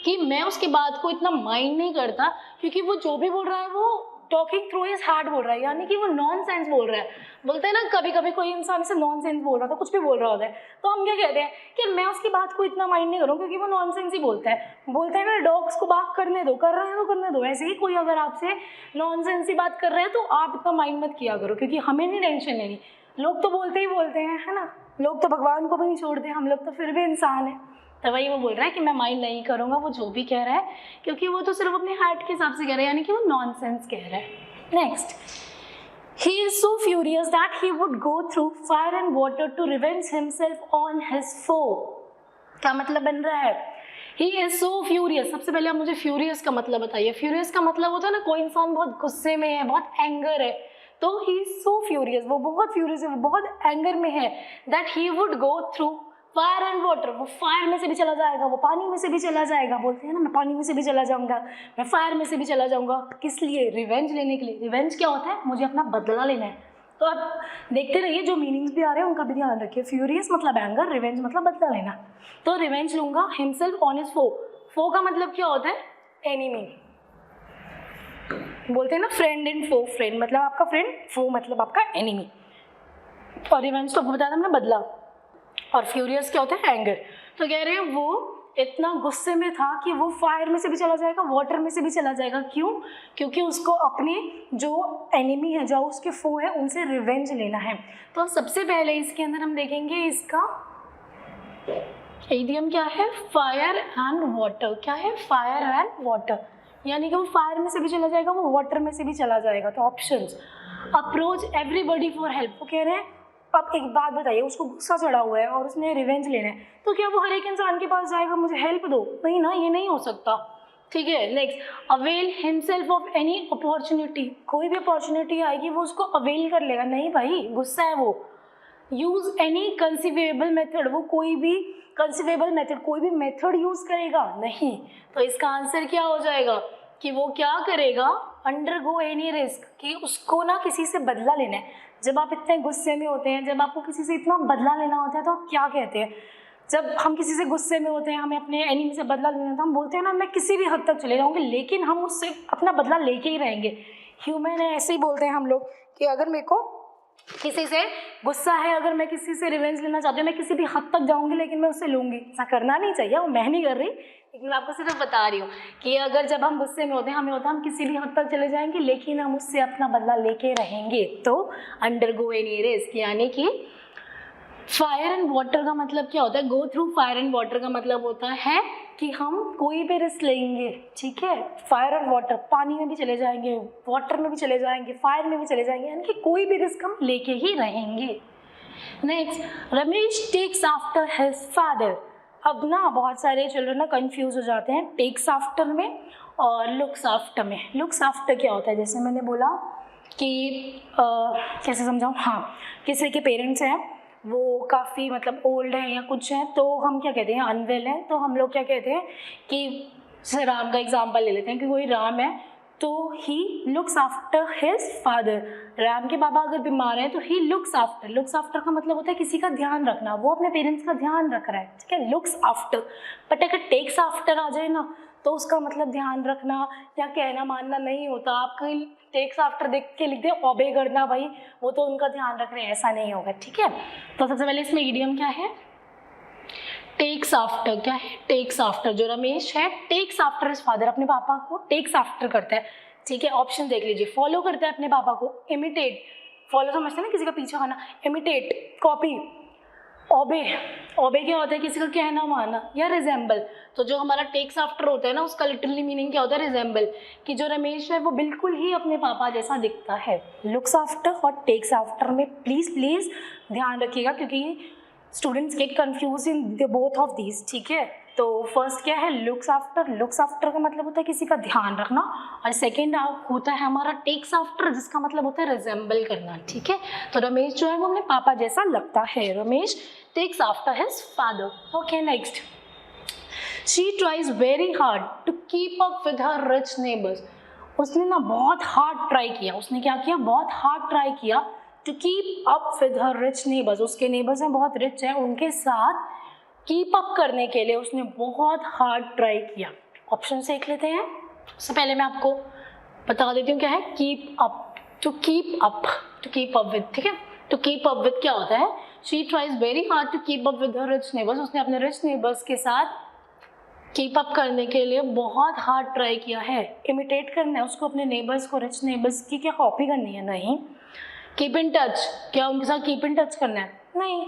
कि मैं उसकी बात को इतना माइंड नहीं करता, क्योंकि वो जो भी बोल रहा है वो टॉकिंग थ्रू हिज हार्ट बोल रहा है, यानी कि वो नॉनसेंस बोल रहा है। बोलते हैं ना कभी कभी कोई इंसान से नॉनसेंस बोल रहा था, कुछ भी बोल रहा होता है, तो हम क्या कहते हैं कि मैं उसकी बात को इतना माइंड नहीं करूँ क्योंकि वो नॉनसेंस ही बोलता है। बोलते हैं ना डॉग्स को बात करने दो, कर रहे हैं तो करने दो। ऐसे ही कोई अगर आपसे नॉनसेंस ही बात कर रहे हैं तो आप इतना माइंड मत किया करो, क्योंकि हमें नहीं टेंशन लेनी। लोग तो बोलते ही बोलते हैं, है ना, लोग तो भगवान को भी नहीं छोड़ते, हम लोग तो फिर भी इंसान है। तो वही वो बोल रहा है कि मैं माइंड नहीं करूँगा वो जो भी कह रहा है, क्योंकि वो तो सिर्फ अपने हार्ट के हिसाब से कह रहा है, यानी कि वो नॉनसेंस कह रहा है। Next, he is so furious that he would go through fire and water to revenge himself on his foe. क्या मतलब बन रहा है? He is so furious. सबसे पहले आप मुझे furious का मतलब बताइए। furious का मतलब होता है ना कोई इंसान बहुत गुस्से में है, बहुत एंगर है, तो he is so furious, वो बहुत फ्यूरियस है, वो बहुत एंगर में है। that he would go through fire and water, वो फायर में से भी चला जाएगा, वो पानी में से भी चला जाएगा। बोलते हैं ना मैं पानी में से भी चला जाऊंगा, मैं फायर में से भी चला जाऊंगा। किस लिए? रिवेंज लेने के लिए। रिवेंज क्या होता है? मुझे अपना बदला लेना है। तो आप देखते रहिए, जो मीनिंग्स भी आ रहे हैं उनका भी ध्यान रखिए। फ्यूरियस मतलब एंगर, रिवेंज मतलब बदला लेना। तो रिवेंज लूंगा हिमसेल्फ ऑन हिज फो। फो का मतलब क्या होता है? एनिमी। बोलते हैं ना फ्रेंड एंड फो, फ्रेंड मतलब आपका फ्रेंड, फो मतलब आपका एनिमी। और रिवेंज तो बताया था हमने, बदला। और फ्यूरियस क्या होता है? एंगर। तो कह रहे हैं वो इतना गुस्से में था कि वो फायर में से भी चला जाएगा, वाटर में से भी चला जाएगा। क्यों? क्योंकि उसको अपने जो एनिमी है, जो उसके फो है, उनसे रिवेंज लेना है। तो सबसे पहले इसके अंदर हम देखेंगे इसका इडियम क्या है? Fire and water. क्या है? फायर एंड वाटर, यानी कि वो फायर में से भी चला जाएगा, वो वाटर में से भी चला जाएगा। तो options, approach everybody for help. वो कह रहे हैं अब एक बात बताइए, उसको गुस्सा चढ़ा हुआ है और उसने रिवेंज लेना है, तो क्या वो हर एक इंसान के पास जाएगा मुझे हेल्प दो? नहीं ना, ये नहीं हो सकता। ठीक है, next, avail himself of any opportunity. कोई भी अपॉर्चुनिटी आएगी वो उसको अवेल कर लेगा। नहीं भाई, गुस्सा है वो। यूज एनी कंसीवेबल मेथड, वो कोई भी कंसीवेबल मेथड, कोई भी मेथड यूज करेगा नहीं। तो इसका आंसर क्या हो जाएगा कि वो क्या करेगा? अंडरगो एनी रिस्क, कि उसको ना किसी से बदला लेना है। जब आप इतने गुस्से में होते हैं, जब आपको किसी से इतना बदला लेना होता है, तो आप क्या कहते हैं? जब हम किसी से गुस्से में होते हैं, हमें अपने एनिमी से बदला लेना है, तो हम बोलते हैं ना मैं किसी भी हद तक चले जाऊंगी, लेकिन हम उससे अपना बदला लेके ही रहेंगे। ह्यूमन है, ऐसे ही बोलते हैं हम लोग कि अगर मेरे को किसी से गुस्सा है, अगर मैं किसी से रिवेंज लेना चाहती हूँ, मैं किसी भी हद तक जाऊंगी, लेकिन मैं उससे लूँगी। ऐसा करना नहीं चाहिए, वो मैं नहीं कर रही, लेकिन मैं आपको सिर्फ बता रही हूँ कि अगर जब हम गुस्से में होते हैं, हमें होता है हम किसी भी हद तक चले जाएंगे, लेकिन हम उससे अपना बदला लेके रहेंगे। तो अंडरगो एनी रिस्क, यानी कि फायर एंड वाटर का मतलब क्या होता है? Go through fire and water का मतलब होता है कि हम कोई भी रिस्क लेंगे, ठीक है। फायर और वाटर, पानी में भी चले जाएंगे, वाटर में भी चले जाएंगे, फायर में भी चले जाएंगे, यानी कि कोई भी रिस्क हम लेके ही रहेंगे। Next, Ramesh takes after his father. अब ना बहुत सारे चिल्ड्रन ना कंफ्यूज हो जाते हैं टेक्स आफ्टर में और लुक्स आफ्टर में। लुक्स आफ्टर क्या होता है? जैसे मैंने बोला कि कैसे समझाऊँ, हाँ, किसी के पेरेंट्स हैं, वो काफ़ी मतलब ओल्ड है या कुछ है, तो हम क्या कहते हैं, अनवेल है, तो हम लोग क्या कहते हैं कि जैसे राम का एग्जांपल ले लेते हैं कि कोई राम है तो he looks after his father. Ram के बाबा अगर बीमार हैं तो he looks after. Looks after का मतलब होता है किसी का ध्यान रखना, वो अपने पेरेंट्स का ध्यान रख रहा है, ठीक है, लुक्स आफ्टर। बट अगर टेक्स आफ्टर आ जाए ना तो उसका मतलब ध्यान रखना या कहना मानना नहीं होता। आप कहीं टेक्स आफ्टर देख के लिख दे ओबे करना, भाई वो तो उनका ध्यान रख रहे हैं, ऐसा नहीं होगा, ठीक है। तो सबसे पहले इसमें इडियम क्या है? Takes after. क्या है? Takes after. जो रमेश है टेक्स आफ्टर हिज फादर, अपने पापा को टेक्स आफ्टर करता है, ठीक है। ऑप्शन देख लीजिए, फॉलो करता है अपने पापा को, इमिटेट, फॉलो समझते हैं ना किसी का पीछा खाना, इमिटेट, कॉपी, ओबे। ओबे क्या होता है? किसी का कहना मानना, या रिजेंबल। तो जो हमारा टेक्स आफ्टर होता है ना उसका लिटरली मीनिंग क्या होता है? रिजेंबल, कि जो रमेश है वो बिल्कुल ही अपने पापा जैसा दिखता है। लुक्स आफ्टर और टेक्स आफ्टर में प्लीज प्लीज ध्यान रखिएगा, क्योंकि students get confuse in the both of these, ठीक है। तो फर्स्ट क्या है? Looks after. लुक्स आफ्टर का मतलब होता है किसी का ध्यान रखना, और सेकेंड होता है हमारा टेक्स आफ्टर, जिसका मतलब होता है रिजेंबल करना, ठीक है। तो रमेश जो है वो अपने पापा जैसा लगता है। Ramesh takes after his father. Okay, next, she tries very hard to keep up with her rich neighbours. उसने ना बहुत हार्ड ट्राई किया। उसने क्या किया? बहुत हार्ड ट्राई किया to keep up with her rich neighbours. उसके नेबर्स हैं बहुत रिच हैं, उनके साथ कीप अप करने के लिए उसने बहुत हार्ड ट्राई किया। ऑप्शन देख लेते हैं। सबसे पहले मैं आपको बता देती हूँ क्या है keep up, to keep up, to keep up with, ठीक है। टू कीप अप विद क्या होता है? She tries very hard to keep up with her rich neighbours. उसने अपने रिच नेबर्स के साथ कीप अप करने के लिए बहुत हार्ड ट्राई किया है। इमिटेट करना है उसको, अपने नेबर्स को, रिच नेबर्स की क्या कॉपी करनी है? नहीं। कीप इन टच, क्या उनके साथ कीप इन टच करना है? नहीं।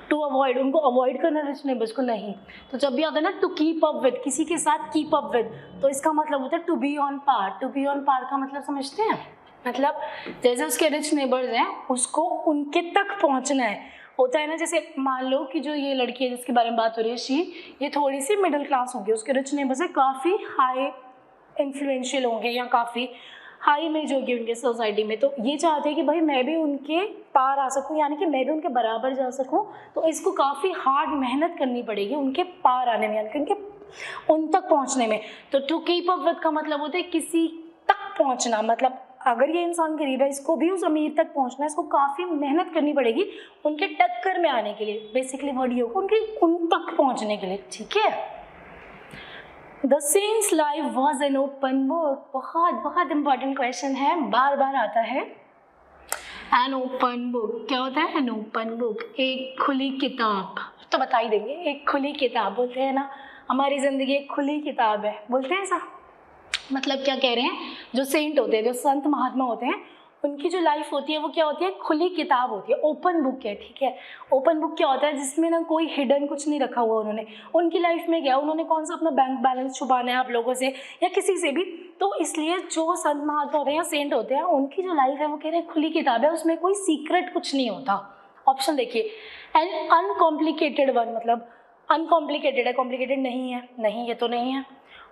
टू अवॉइड, उनको अवॉइड करना रिच नेबर्स को? नहीं। तो जब भी आता है ना टू कीप अप विद, किसी के साथ कीप अप विद, तो इसका मतलब होता है to be on par. To be on par का मतलब समझते हैं? मतलब जैसे उसके रिच नेबर्स हैं उसको उनके तक पहुंचना है। होता है ना, जैसे मान लो कि जो ये लड़की है जिसके बारे में बात हो रही है, शी, ये थोड़ी सी मिडिल क्लास होगी, उसके रिच नेबर्स है काफ़ी हाई इन्फ्लुएंशियल होंगे या काफ़ी हाई इमेज होगी उनके सोसाइटी में, तो ये चाहते हैं कि भाई मैं भी उनके पार आ सकूं, यानी कि मैं भी उनके बराबर जा सकूं। तो इसको काफ़ी हार्ड मेहनत करनी पड़ेगी उनके पार आने में, यानी कि उनके उन तक पहुंचने में। तो टू कीप अप विद का मतलब होता है किसी तक पहुंचना, मतलब अगर ये इंसान गरीब है इसको भी उस अमीर तक पहुंचना है, इसको काफ़ी मेहनत करनी पड़ेगी उनके टक्कर में आने के लिए। बेसिकली वर्ड ये होगा उनके उन तक पहुंचने के लिए, ठीक है। The saints life was an open book. बहुत बहुत इंपॉर्टेंट क्वेश्चन है, बार बार आता है। एन ओपन बुक क्या होता है? एन ओपन बुक, एक खुली किताब। तो बता ही देंगे, एक खुली किताब बोलते हैं ना, हमारी ज़िंदगी एक खुली किताब है, बोलते हैं ऐसा। मतलब क्या कह रहे हैं? जो सेंट होते हैं, जो संत महात्मा होते हैं, उनकी जो लाइफ होती है वो क्या होती है? खुली किताब होती है, ओपन बुक है, ठीक है। ओपन बुक क्या होता है? जिसमें ना कोई हिडन कुछ नहीं रखा हुआ उन्होंने। उनकी लाइफ में क्या, उन्होंने कौन सा अपना बैंक बैलेंस छुपाना है आप लोगों से या किसी से भी। तो इसलिए जो संत महात्मा होते हैं या सेंट होते हैं, उनकी जो लाइफ है वो कह रहे हैं खुली किताब है, उसमें कोई सीक्रेट कुछ नहीं होता। ऑप्शन देखिए, एन अनकॉम्प्लिकेटेड वन, मतलब अनकॉम्प्लिकेटेड है, कॉम्प्लिकेटेड नहीं है, नहीं ये तो नहीं है।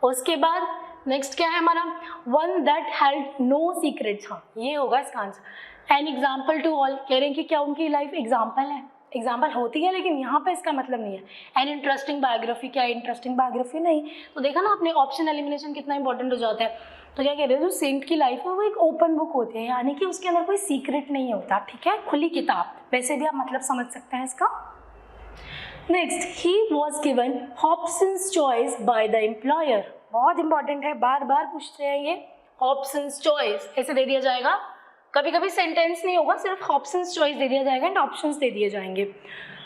उसके बाद नेक्स्ट क्या है हमारा? One that held no secrets, हाँ ये होगा इसका answer. An example to all, कह रहे हैं कि क्या उनकी लाइफ एग्जाम्पल है? एग्जाम्पल होती है लेकिन यहाँ पे इसका मतलब नहीं है। एन इंटरेस्टिंग बायोग्राफी, क्या इंटरेस्टिंग बायोग्राफी? नहीं। तो देखा ना आपने ऑप्शन एलिमिनेशन कितना इंपॉर्टेंट हो जाता है। तो क्या कह रहे हैं, जो सेंट की लाइफ है वो एक ओपन बुक होती है, यानी कि उसके अंदर कोई सीक्रेट नहीं होता, ठीक है, खुली किताब। वैसे भी आप मतलब समझ सकते हैं इसका। Next, he was given Hobson's choice by the employer. बहुत इंपॉर्टेंट है, बार बार पूछते हैं ये। हॉब्सन्स चॉइस ऐसे दे दिया जाएगा, कभी कभी सेंटेंस नहीं होगा, सिर्फ हॉब्सन्स चॉइस दे दिया जाएगा एंड ऑप्शंस दे दिए जाएंगे।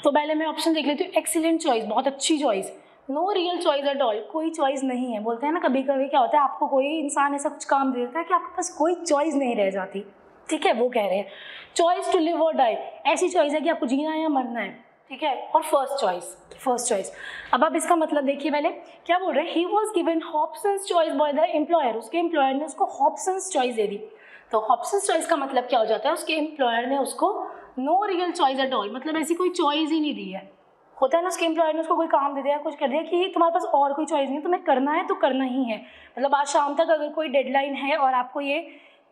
तो पहले मैं ऑप्शन देख लेती हूँ। एक्सीलेंट चॉइस, बहुत अच्छी choice. No real choice at all, कोई चॉइस नहीं है। बोलते हैं ना कभी कभी क्या होता है, आपको कोई इंसान ऐसा कुछ काम दे देता है कि आपके पास कोई चॉइस नहीं रह जाती, ठीक है, वो कह रहे हैं। चॉइस टू लिव और डाई, ऐसी चॉइस है कि आपको जीना है या मरना है। ठीक है, और फर्स्ट चॉइस। अब आप इसका मतलब देखिए पहले क्या बोल रहे हैं, he was given Hobson's choice by the employer, उसके एम्प्लॉयर ने उसको हॉब्सन्स चॉइस दे दी। तो हॉब्सन्स चॉइस का मतलब क्या हो जाता है, उसके एम्प्लॉयर ने उसको no real choice at all, मतलब ऐसी कोई चॉइस ही नहीं दी है। होता है ना, उसके एम्प्लॉयर ने उसको कोई काम दे दिया, कुछ कर दिया कि तुम्हारे पास और कोई चॉइस नहीं है, तुम्हें करना है तो करना ही है। मतलब आज शाम तक अगर कोई डेडलाइन है और आपको ये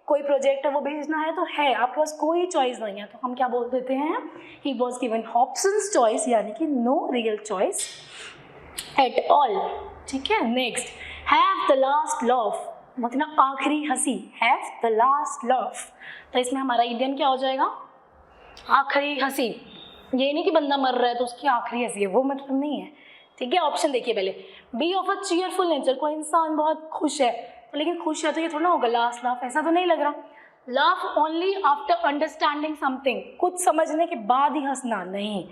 कोई प्रोजेक्ट है वो भेजना है तो है, आपके पास कोई चॉइस नहीं है, तो हम क्या बोल देते हैं, he was given Hobson's choice, यानी कि no real choice at all. ठीक है, next, have the last laugh, मतलब आखिरी हंसी, हैव द लास्ट लाफ। तो इसमें हमारा इडियम क्या हो जाएगा, आखिरी हंसी। ये नहीं कि बंदा मर रहा है तो उसकी आखिरी हंसी है, वो मतलब नहीं है। ठीक है, ऑप्शन देखिए पहले, be of a cheerful nature, कोई इंसान बहुत खुश है, तो लेकिन खुश है तो ये थोड़ा ना होगा लास्ट लाफ, ऐसा तो नहीं लग रहा। Laugh only after understanding something, कुछ समझने के बाद ही हंसना, नहीं।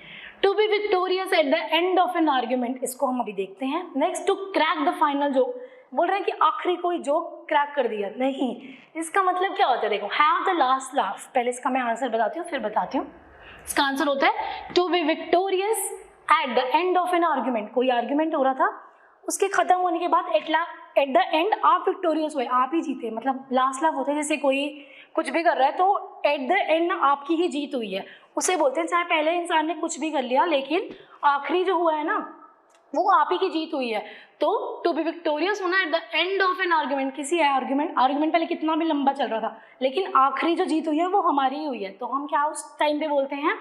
To be victorious at the end of an argument, इसको हम अभी देखते हैं। Next, to crack the final joke, बोल रहे हैं कि आखिरी कोई जोक क्रैक कर दिया, नहीं। इसका मतलब क्या होता है, देखो, हैव द लास्ट लाफ, पहले इसका मैं आंसर बताती हूँ फिर बताती हूँ। इसका आंसर होता है to be victorious at the end of an argument, कोई आर्ग्यूमेंट हो रहा था, उसके खत्म होने के बाद एट द एंड आप विक्टोरियस हुए, आप ही जीते, मतलब लास्ट लाफ होता है जैसे कोई कुछ भी कर रहा है तो एट द एंड आपकी ही जीत हुई है, उसे बोलते हैं। चाहे पहले इंसान ने कुछ भी कर लिया लेकिन आखिरी जो हुआ है ना वो आप ही की जीत हुई है। तो टू बी विक्टोरियस होना eight the end of an argument, किसी आर्ग्यूमेंट पहले कितना भी लंबा चल रहा था लेकिन आखिरी जो जीत हुई है वो हमारी ही हुई है, तो हम क्या उस टाइम पे बोलते हैं,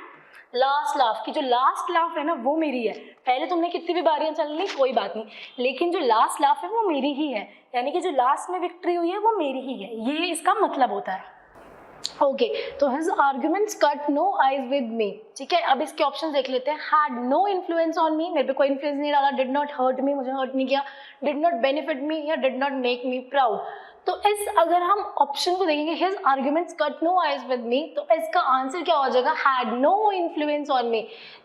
लास्ट लाफ, की जो लास्ट लाफ है ना वो मेरी है। पहले तुमने कितनी भी बारियां चल ली कोई बात नहीं, लेकिन जो लास्ट लाफ है वो मेरी ही है, यानी कि जो लास्ट में विक्ट्री हुई है वो मेरी ही है, ये इसका मतलब होता है। ओके, तो his arguments cut no ice with me. ठीक है, अब इसके ऑप्शन देख लेते हैं। Had no influence on me, मेरे पे कोई इन्फ्लुएंस नहीं डाला। डिड नॉट हर्ट मी, मुझे हर्ट नहीं किया। डिड नॉट बेनिफिट मी या did not make me proud. तो इस अगर हम ऑप्शन को देखेंगे, his arguments cut no ice with me, तो इसका आंसर क्या हो जाएगा, had no influence on me,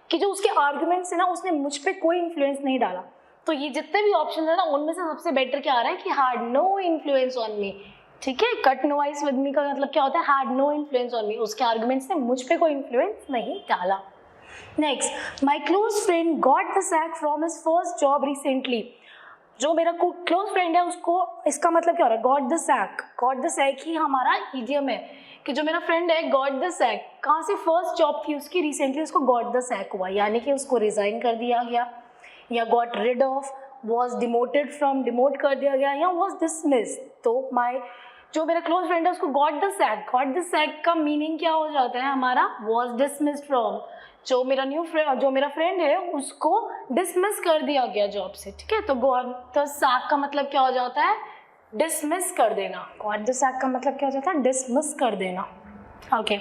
कि जो उसके आर्ग्यूमेंट्स है ना उसने मुझ पे कोई इन्फ्लुएंस नहीं डाला। तो ये जितने भी ऑप्शन है ना उनमें से सबसे बेटर क्या आ रहा है कि had no influence on me. ठीक है, cut no ice with me का मतलब क्या होता है, had no influence on me, उसके आर्गुमेंट्स ने मुझ पे कोई इन्फ्लुएंस नहीं डाला। Next, my close friend got the sack from his first job recently, जो मेरा क्लोज फ्रेंड है उसको, इसका मतलब क्या हो रहा है, got the sack. Got the sack ही हमारा इडियम है कि जो मेरा फ्रेंड है गॉट द सैक, कहाँ से, फर्स्ट जॉब थी उसकी रिसेंटली, उसको गॉट द सैक हुआ, यानी कि उसको रिजाइन कर दिया गया, या got rid of, was demoted from, demote कर दिया गया, या वॉज डिसमिस। तो माय जो मेरा क्लोज फ्रेंड है उसको got the sack, got the sack का मीनिंग क्या हो जाता है हमारा, वॉज डिसमिस्ड फ्रॉम। जो मेरा फ्रेंड है उसको डिसमिस कर दिया गया जॉब से। ठीक है, तो गॉट द सैक का मतलब क्या हो जाता है, डिसमिस कर देना। गॉट द सैक का मतलब क्या हो जाता है, डिसमिस कर देना। ओके,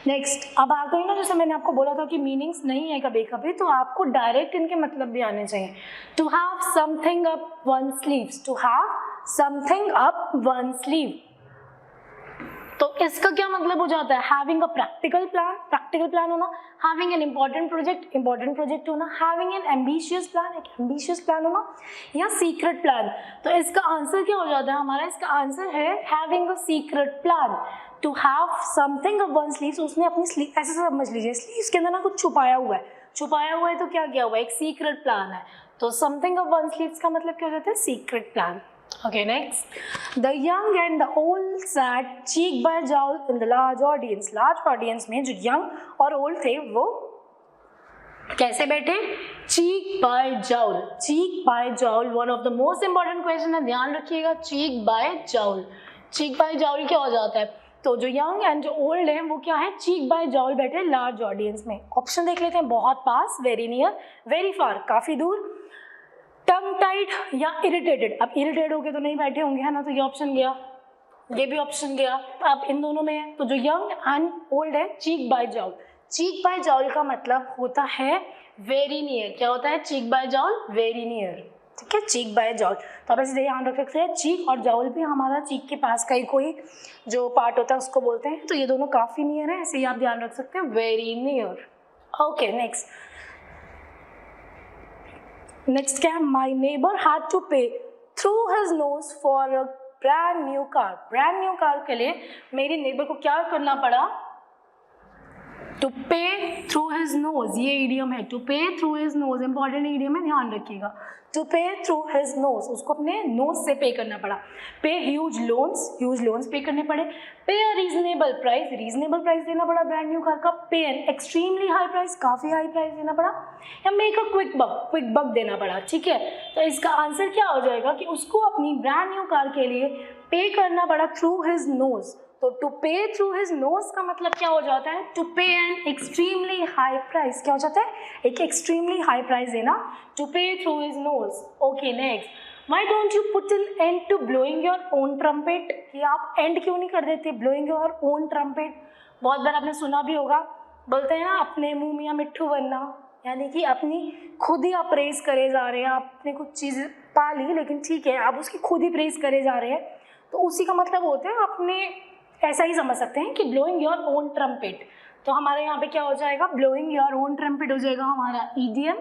नेक्स्ट, अब आ गई ना, जैसे मैंने आपको बोला था कि मीनिंग्स नहीं है कभी कभी, तो आपको डायरेक्ट इनके मतलब भी आने चाहिए। To have something up one sleeves, to have something up one sleeve, तो इसका क्या मतलब हो जाता है, हैविंग अ प्रैक्टिकल प्लान होना, हैविंग एन इंपॉर्टेंट प्रोजेक्ट होना, हैविंग एन एम्बिशियस प्लान होना, या सीक्रेट प्लान। तो इसका आंसर क्या हो जाता है हमारा, इसका आंसर है having a secret plan. To have something of one sleeves, उसने अपनी स्लीव, ऐसे समझ लीजिए स्लीव्स के अंदर ना कुछ छुपाया हुआ है तो क्या किया हुआ है, एक सीक्रेट प्लान है। तो समथिंग ऑफ वन स्लीव्स का मतलब क्या हो जाता है, secret plan. Okay, next, the young and the old sat cheek by jowl in the large audience. Large audience में जो young और old थे वो कैसे बैठे, cheek by jowl. Cheek by jowl, one of the most important question है, ध्यान रखिएगा, cheek by jowl. Cheek by jowl क्या हो जाता है, तो जो young and जो old है वो क्या है, cheek by jowl बैठे large audience में। ऑप्शन देख लेते हैं, बहुत पास, very near, very far, काफी दूर, टंग टाइड या इरिटेटेड। अब इरिटेट हो के तो नहीं बैठे होंगे है ना, तो ये ऑप्शन गया, ये भी ऑप्शन गया, अब इन दोनों में है। तो जो यंग एंड ओल्ड है, चीक बाय जॉल। चीक बाय जॉल का मतलब होता है वेरी नियर। क्या होता है, चीक बाय जॉल, वेरी नियर। ठीक है, चीक बाय जॉल। तो आप ऐसे ध्यान रख सकते हैं, चीक और जॉल भी हमारा चीक के पास का ही कोई जो पार्ट होता है उसको बोलते हैं, तो ये दोनों काफी नियर है, ऐसे ही आप ध्यान रख सकते हैं, वेरी नियर। ओके, नेक्स्ट क्या है, my neighbour had to pay through his knows for a brand new car. Brand new car के लिए मेरी नेबर को क्या करना पड़ा, to pay through his knows, ये ईडियम है, to pay through his knows, important idiom है, ध्यान रखिएगा। To pay through his knows, उसको अपने नोज से पे करना पड़ा। पे ह्यूज लोन्स पे करने पड़े। पे अ रीजनेबल प्राइस देना पड़ा ब्रांड न्यू कार का। पे एन एक्सट्रीमली हाई प्राइस, काफ़ी हाई प्राइस देना पड़ा। या मेक अ क्विक बक देना पड़ा, ठीक है। तो इसका आंसर क्या हो जाएगा कि उसको अपनी ब्रांड न्यू कार के लिए पे करना पड़ा थ्रू हिज नोज। तो to pay through his knows का मतलब क्या हो जाता है, टू पे एन एक्सट्रीमली हाई प्राइस। क्या हो जाता है, एक एक्सट्रीमली हाई प्राइस देना, to pay through his nose. Okay next, why don't you put an end to blowing your own trumpet, कि आप एंड क्यों नहीं कर देते ब्लोइंग योर ओन ट्रम्पेट। बहुत बार आपने सुना भी होगा, बोलते हैं ना अपने मुंह में मिट्ठू बनना, यानी कि अपनी खुद ही आप प्रेस करे जा रहे हैं, आपने कुछ चीज़ पा ली लेकिन ठीक है आप उसकी खुद ही प्रेस करे जा रहे हैं, तो उसी का मतलब होता है अपने, ऐसा ही समझ सकते हैं कि ब्लोइंग योर ओन ट्रम्पेट। तो हमारे यहाँ पे क्या हो जाएगा, ब्लोइंग योर ओन ट्रम्पेट हो जाएगा हमारा ईडियम।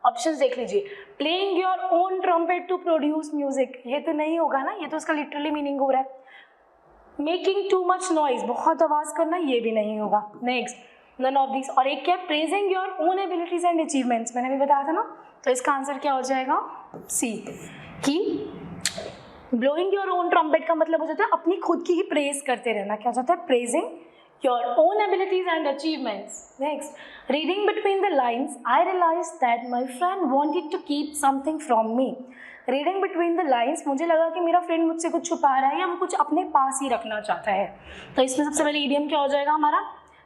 ऑप्शंस देख लीजिए, playing your own trumpet to produce music, ये तो नहीं होगा ना, ये तो उसका लिटरली मीनिंग हो रहा है। मेकिंग टू मच नॉइज, बहुत आवाज़ करना, ये भी नहीं होगा। Next, none of this. और एक क्या, praising your own abilities and achievements, मैंने भी बताया था ना। तो इसका आंसर क्या हो जाएगा, सी, कि ब्लोइंग योर ओन ट्रम्पेट का मतलब हो जाता है अपनी खुद की ही प्रेज करते रहना। क्या हो जाता है, praising your own abilities and achievements. Next, reading between the lines I realise that my friend wanted to keep something from me. Reading between the lines, मुझे लगा कि मेरा फ्रेंड मुझसे कुछ छुपा रहा है या वो कुछ अपने पास ही रखना चाहता है। तो इसमें सबसे पहले ईडियम क्या हो जाएगा हमारा,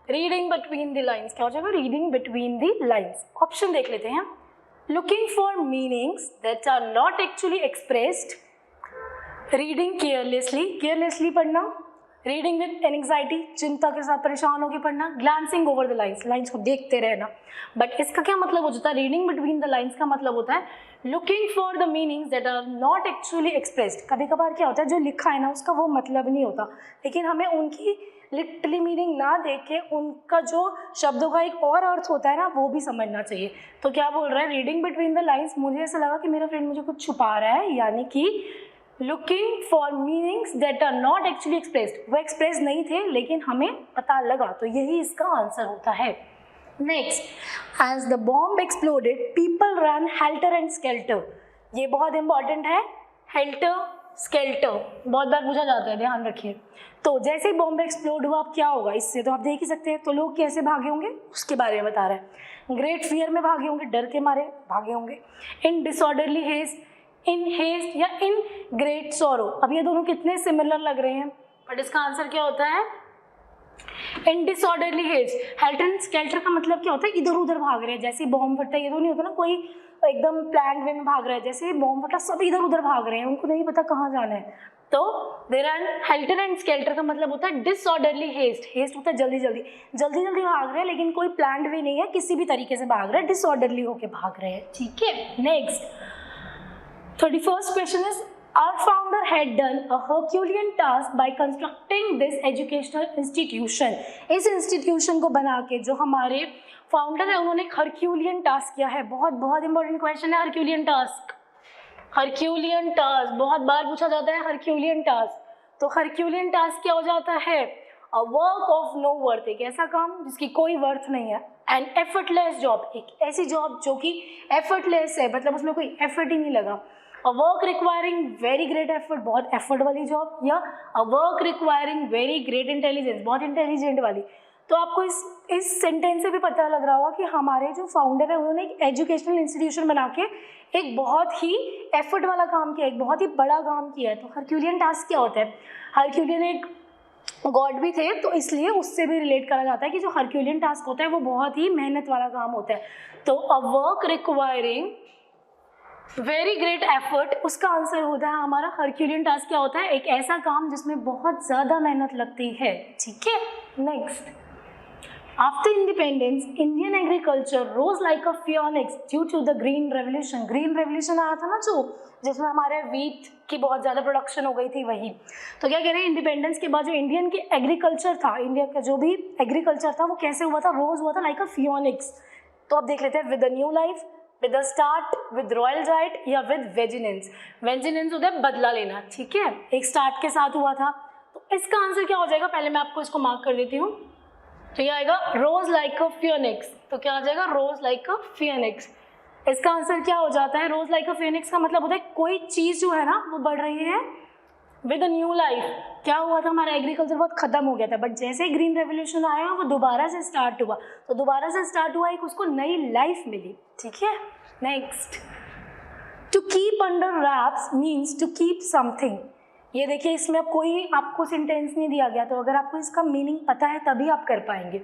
रीडिंग बिटवीन द लाइन्स। क्या हो जाएगा, reading between the lines. Option देख लेते हैं, looking for meanings that are not actually expressed, reading carelessly पढ़ना, रीडिंग विद एंग्जाइटी, चिंता के साथ परेशान होकर पढ़ना, ग्लांसिंग ओवर द लाइन्स को देखते रहना। बट इसका क्या मतलब हो जाता है, रीडिंग बिटवीन द लाइन्स का मतलब होता है looking for the meanings that are not actually expressed. कभी कभार क्या होता है, जो लिखा है ना उसका वो मतलब नहीं होता, लेकिन हमें उनकी लिटरली मीनिंग ना देख के उनका जो शब्दों का एक और अर्थ होता है ना वो भी समझना चाहिए। तो क्या बोल रहा है, रीडिंग बिटवीन द लाइन्स, मुझे ऐसा लगा कि मेरा फ्रेंड मुझे कुछ छुपा रहा है, यानी कि looking for meanings that are not actually expressed, वो एक्सप्रेस नहीं थे लेकिन हमें पता लगा, तो यही इसका आंसर होता है। Next, as the bomb exploded people run helter and skelter, ये बहुत इंपॉर्टेंट है, हेल्टर स्केल्टर बहुत बार पूछा जाता है, ध्यान रखिए। तो जैसे ही बॉम्ब एक्सप्लोड हुआ अब क्या होगा, इससे तो आप देख ही सकते हैं, तो लोग कैसे भागे होंगे उसके बारे में बता रहा है। ग्रेट फियर में भागे होंगे, डर के मारे भागे होंगे। इन डिसऑर्डरली हेस्ट, इन हेस्ट या इन ग्रेट सॉरो, अब ये दोनों कितने सिमिलर लग रहे हैं, बट इसका आंसर क्या होता है, in disorderly haste. Helter and skelter का मतलब क्या होता है, इधर उधर भाग रहे हैं, जैसे बॉम्ब फटता है, ये तो नहीं होता ना कोई एकदम प्लान वे में भाग रहा है, जैसे बॉम्ब फटा सब इधर उधर भाग रहे हैं, उनको नहीं पता कहाँ जाना है। तो there are helter and skelter का मतलब होता है डिसऑर्डरली हेस्ट, हेस्ट होता है जल्दी जल्दी भाग रहे हैं, लेकिन कोई प्लान्ड वे नहीं है, किसी भी तरीके से भाग रहे हैं, डिसऑर्डरली होके भाग रहे हैं, ठीक है। Next 31st question is, our founder had done a Herculean task by constructing this educational institution. इस institution को बना के जो हमारे फाउंडर है उन्होंने एक हरक्यूलियन टास्क किया है। बहुत इंपॉर्टेंट क्वेश्चन है हरक्यूलियन टास्क। हरक्यूलियन टास्क बहुत बार पूछा जाता है, हरक्यूलियन टास्क। तो हरक्यूलियन टास्क क्या हो जाता है, a work of know worth, एक ऐसा काम जिसकी कोई वर्थ नहीं है। एंड एफर्टलेस जॉब, एक ऐसी जॉब जो कि एफर्टलेस है, मतलब उसमें कोई एफर्ट ही नहीं लगा। A work requiring very great effort, बहुत एफर्ट वाली जॉब, या a work requiring very great intelligence, बहुत इंटेलिजेंट वाली। तो आपको इस सेंटेंस से भी पता लग रहा होगा कि हमारे जो फाउंडर है उन्होंने एक एजुकेशनल इंस्टीट्यूशन बना के एक बहुत ही एफर्ट वाला काम किया, एक बहुत ही बड़ा काम किया है। तो हरक्यूलियन टास्क क्या होता है, हरक्यूलियन एक गॉड भी थे तो इसलिए उससे भी रिलेट करा जाता है कि जो हरक्यूलियन टास्क होता है वो बहुत ही मेहनत वाला काम होता है। तो a work requiring very great effort, उसका आंसर होता है हमारा हरक्यूलियन टास्क क्या होता है, एक ऐसा काम जिसमें बहुत ज़्यादा मेहनत लगती है, ठीक है। Next, after independence Indian agriculture rose like a phoenix due to the green revolution. Green revolution आया था ना जो, जिसमें हमारे वीट की बहुत ज़्यादा प्रोडक्शन हो गई थी, वही। तो क्या कह रहे हैं, इंडिपेंडेंस के बाद जो इंडियन की एग्रीकल्चर था, इंडिया का जो भी एग्रीकल्चर था वो कैसे हुआ था, रोज हुआ था लाइक अ फियोनिक्स। तो अब देख लेते हैं, with a new life, with the start, with royal right, या विद वेजिनेंस। वेजिनेंस होता है बदला लेना, ठीक है, एक स्टार्ट के साथ हुआ था। तो इसका आंसर क्या हो जाएगा, पहले मैं आपको इसको मार्क कर देती हूँ। तो क्या आएगा रोज लाइक अ फियोनिक्स, तो क्या आ जाएगा रोज लाइक अ फियोनिक्स। इसका आंसर क्या हो जाता है, रोज लाइक अ फियोनिक्स का मतलब होता है कोई चीज जो है ना वो बढ़ रही है विद अ न्यू लाइफ। क्या हुआ था, हमारा एग्रीकल्चर बहुत खत्म हो गया था, बट जैसे ही ग्रीन रेवोल्यूशन आया वो दोबारा से स्टार्ट हुआ, तो दोबारा से स्टार्ट हुआ एक उसको नई लाइफ मिली। ठीक है, next, to keep under wraps means to keep something. ये देखिए इसमें अब कोई आपको सेंटेंस नहीं दिया गया, तो अगर आपको इसका मीनिंग पता है तभी आप कर पाएंगे।